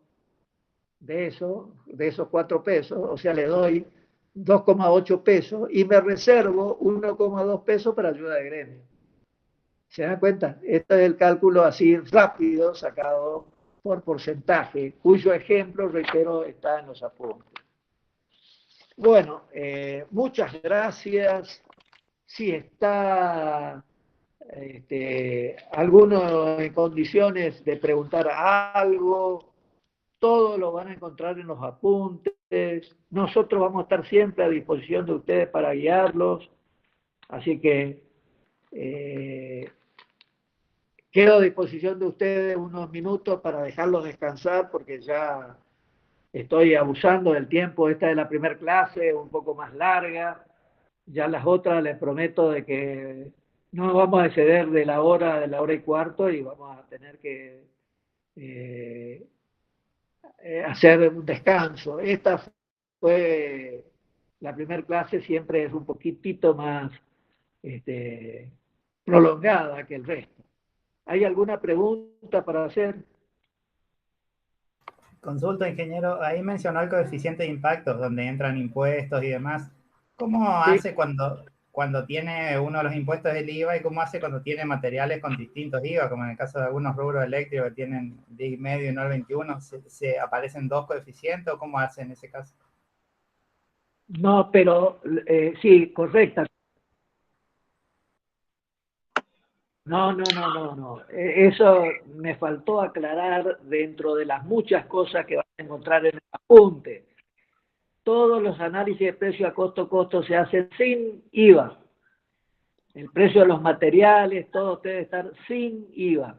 de esos 4 pesos, o sea, le doy 2,8 pesos y me reservo 1,2 pesos para ayuda de gremio. ¿Se dan cuenta? Este es el cálculo así rápido, sacado por porcentaje, cuyo ejemplo, reitero, está en los apuntes. Bueno, muchas gracias. Si está alguno en condiciones de preguntar algo, todo lo van a encontrar en los apuntes. Nosotros vamos a estar siempre a disposición de ustedes para guiarlos. Así que quedo a disposición de ustedes unos minutos para dejarlos descansar porque ya estoy abusando del tiempo. Esta es la primera clase, un poco más larga. Ya las otras les prometo de que no nos vamos a exceder de la hora y cuarto y vamos a tener que hacer un descanso. Esta fue la primera clase, siempre es un poquitito más prolongada que el resto. ¿Hay alguna pregunta para hacer? Consulta, ingeniero, ahí mencionó el coeficiente de impacto, donde entran impuestos y demás. ¿Cómo Sí. hace cuando tiene uno de los impuestos del IVA y cómo hace cuando tiene materiales con distintos IVA, como en el caso de algunos rubros eléctricos que tienen 10,5 y no el 21? ¿Se aparecen dos coeficientes o cómo hace en ese caso? No, pero sí, correcta. No. Eso me faltó aclarar dentro de las muchas cosas que van a encontrar en el apunte. Todos los análisis de precio a costo se hacen sin IVA. El precio de los materiales, todo debe estar sin IVA,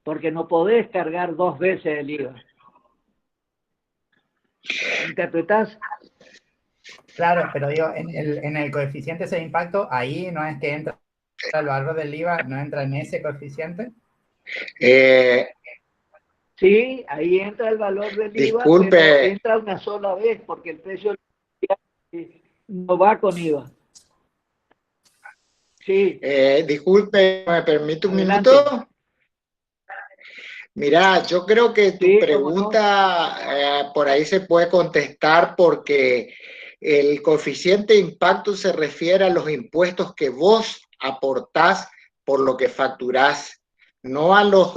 porque no podés cargar 2 veces el IVA. ¿Interpretás? Claro, pero digo, en el coeficiente de impacto, ahí no es que entra el valor del IVA, no entra en ese coeficiente. Sí, ahí entra el valor del Disculpe. IVA, pero entra una sola vez, porque el precio no va con IVA. Sí. Disculpe, ¿me permite un Adelante. minuto? Mira, yo creo que tu Sí, pregunta por ahí se puede contestar porque el coeficiente de impacto se refiere a los impuestos que vos aportás por lo que facturás, no a los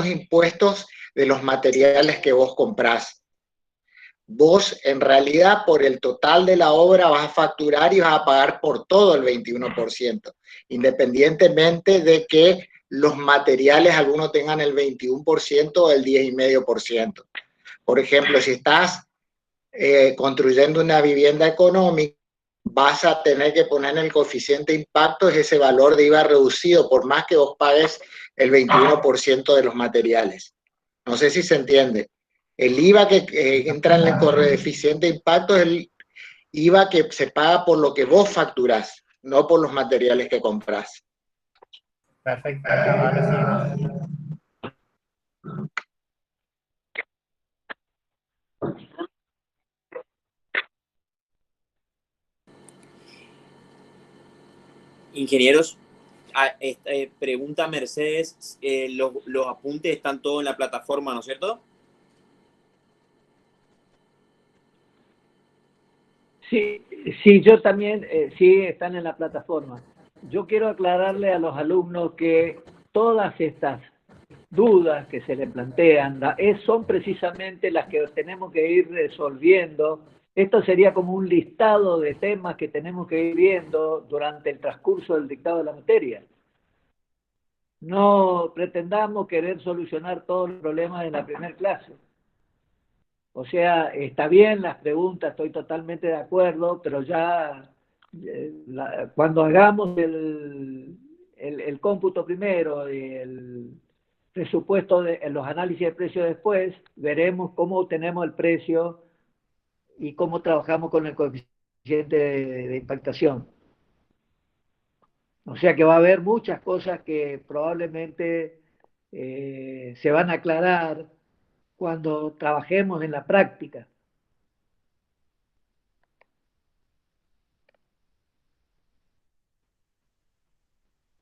impuestos de los materiales que vos comprás. Vos, en realidad, por el total de la obra vas a facturar y vas a pagar por todo el 21%, independientemente de que los materiales algunos tengan el 21% o el 10,5%. Por ejemplo, si estás construyendo una vivienda económica, vas a tener que poner en el coeficiente de impacto ese valor de IVA reducido, por más que vos pagues el 21% de los materiales. No sé si se entiende. El IVA que entra en el coeficiente de impacto es el IVA que se paga por lo que vos facturás, no por los materiales que comprás. Perfecto, ahora sí. Ingenieros, pregunta Mercedes, los apuntes están todos en la plataforma, ¿no es cierto? Sí, yo también, sí, están en la plataforma. Yo quiero aclararle a los alumnos que todas estas dudas que se le plantean son precisamente las que tenemos que ir resolviendo. Esto sería como un listado de temas que tenemos que ir viendo durante el transcurso del dictado de la materia. No pretendamos querer solucionar todos los problemas en la primera clase. O sea, está bien las preguntas, estoy totalmente de acuerdo, pero ya cuando hagamos el cómputo primero y el presupuesto de los análisis de precio después, veremos cómo obtenemos el precio y cómo trabajamos con el coeficiente de impactación. O sea que va a haber muchas cosas que probablemente se van a aclarar cuando trabajemos en la práctica.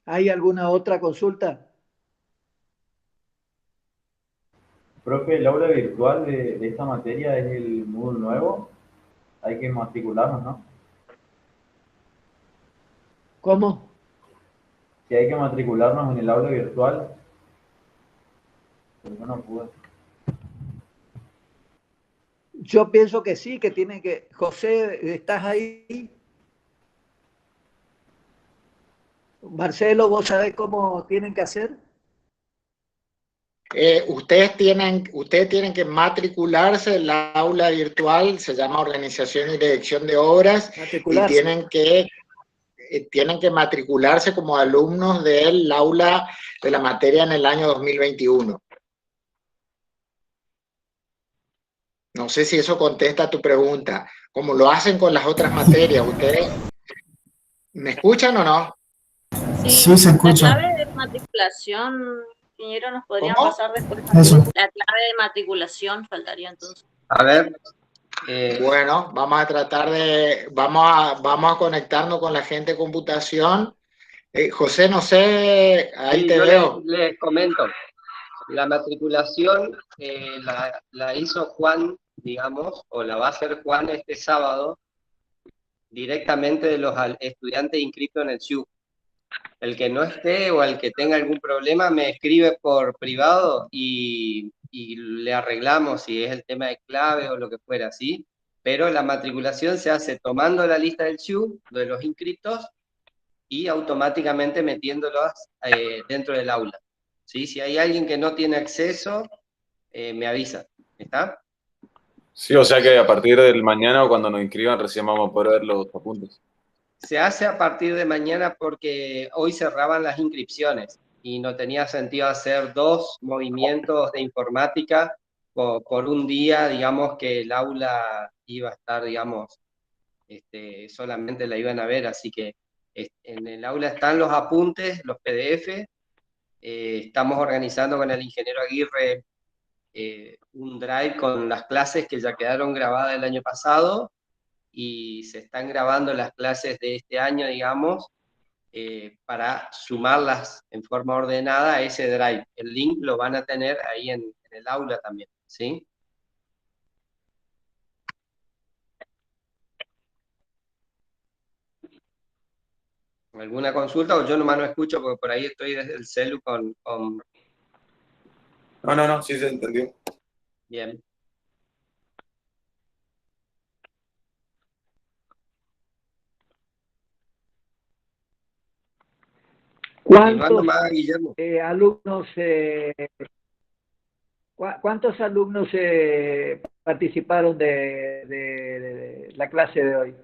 ¿Hay alguna otra consulta? Profe, el aula virtual de esta materia es el Moodle nuevo. Hay que matricularnos, ¿no? ¿Cómo? Si hay que matricularnos en el aula virtual. Pero yo no pude. Yo pienso que sí, que tienen que... José, ¿estás ahí? Marcelo, ¿vos sabés cómo tienen que hacer? Ustedes tienen que matricularse en la aula virtual, se llama Organización y Dirección de Obras, y tienen que matricularse como alumnos del aula de la materia en el año 2021. No sé si eso contesta a tu pregunta. Como lo hacen con las otras materias, ¿ustedes me escuchan o no? Sí, se escucha. la clave de matriculación, ingeniero, ¿nos podrían ¿Cómo? pasar después? Eso. La clave de matriculación faltaría entonces. A ver. Bueno, vamos a tratar de, vamos a conectarnos con la gente de computación. José, no sé, ahí Sí, te yo veo. les comento. La matriculación la hizo Juan, digamos, o la va a hacer Juan este sábado, directamente de los estudiantes inscritos en el SIU. El que no esté o el que tenga algún problema me escribe por privado y le arreglamos si es el tema de clave o lo que fuera, ¿sí? Pero la matriculación se hace tomando la lista del SIU, de los inscritos, y automáticamente metiéndolos dentro del aula. ¿Sí? Si hay alguien que no tiene acceso, me avisa. ¿Está? Sí, o sea que a partir del mañana o cuando nos inscriban recién vamos a poder ver los apuntes. Se hace a partir de mañana porque hoy cerraban las inscripciones y no tenía sentido hacer 2 movimientos de informática por un día, digamos, que el aula iba a estar, digamos, solamente la iban a ver, así que en el aula están los apuntes, los PDF. Estamos organizando con el ingeniero Aguirre un drive con las clases que ya quedaron grabadas el año pasado y se están grabando las clases de este año, digamos, para sumarlas en forma ordenada a ese drive. El link lo van a tener ahí en el aula también, ¿sí? ¿Alguna consulta o yo nomás no escucho porque por ahí estoy desde el celu con... No, sí se entendió. Bien. ¿Cuántos más, Guillermo? ¿Cuántos alumnos participaron de la clase de hoy?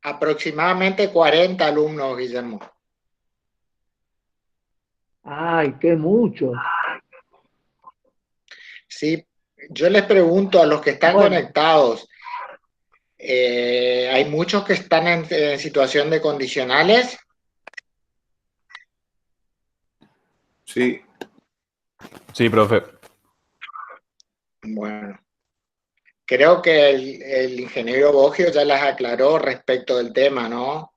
Aproximadamente 40 alumnos, Guillermo. ¡Ay, qué mucho! Sí, yo les pregunto a los que están conectados, ¿hay muchos que están en situación de condicionales? Sí. Sí, profe. Bueno, creo que el ingeniero Boggio ya las aclaró respecto del tema, ¿no?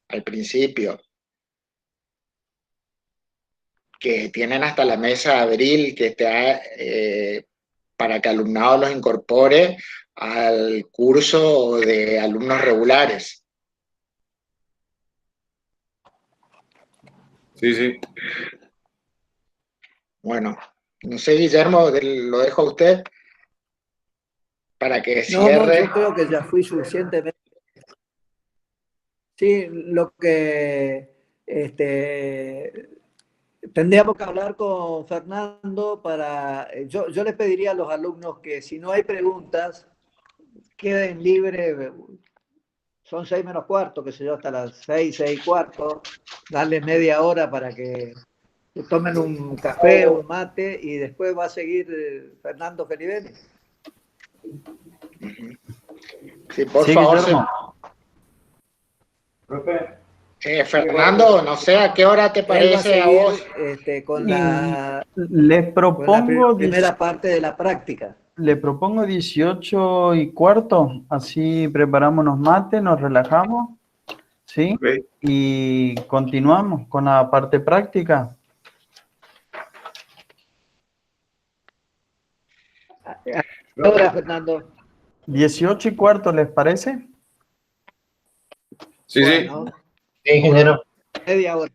Al principio. Que tienen hasta la mesa de abril que está para que alumnado los incorpore al curso de alumnos regulares. Sí. Bueno, no sé, Guillermo, lo dejo a usted para que cierre. No, yo creo que ya fui suficientemente. Sí, lo que tendríamos que hablar con Fernando para... Yo le pediría a los alumnos que si no hay preguntas, queden libres. Son 6 menos cuarto, que sé yo, hasta las 6, 6 y cuarto. Darles media hora para que tomen un café, un mate, y después va a seguir Fernando Felibeni. Sí, por favor. Profe. Fernando, no sé a qué hora te parece a vos. Con la primera parte de la práctica. Le propongo 18 y cuarto, así preparamos unos mates, nos relajamos, ¿sí? Okay. Y continuamos con la parte práctica. Ahora, Fernando. 18 y cuarto, ¿les parece? Sí, bueno, sí. Ingeniero. Media hora.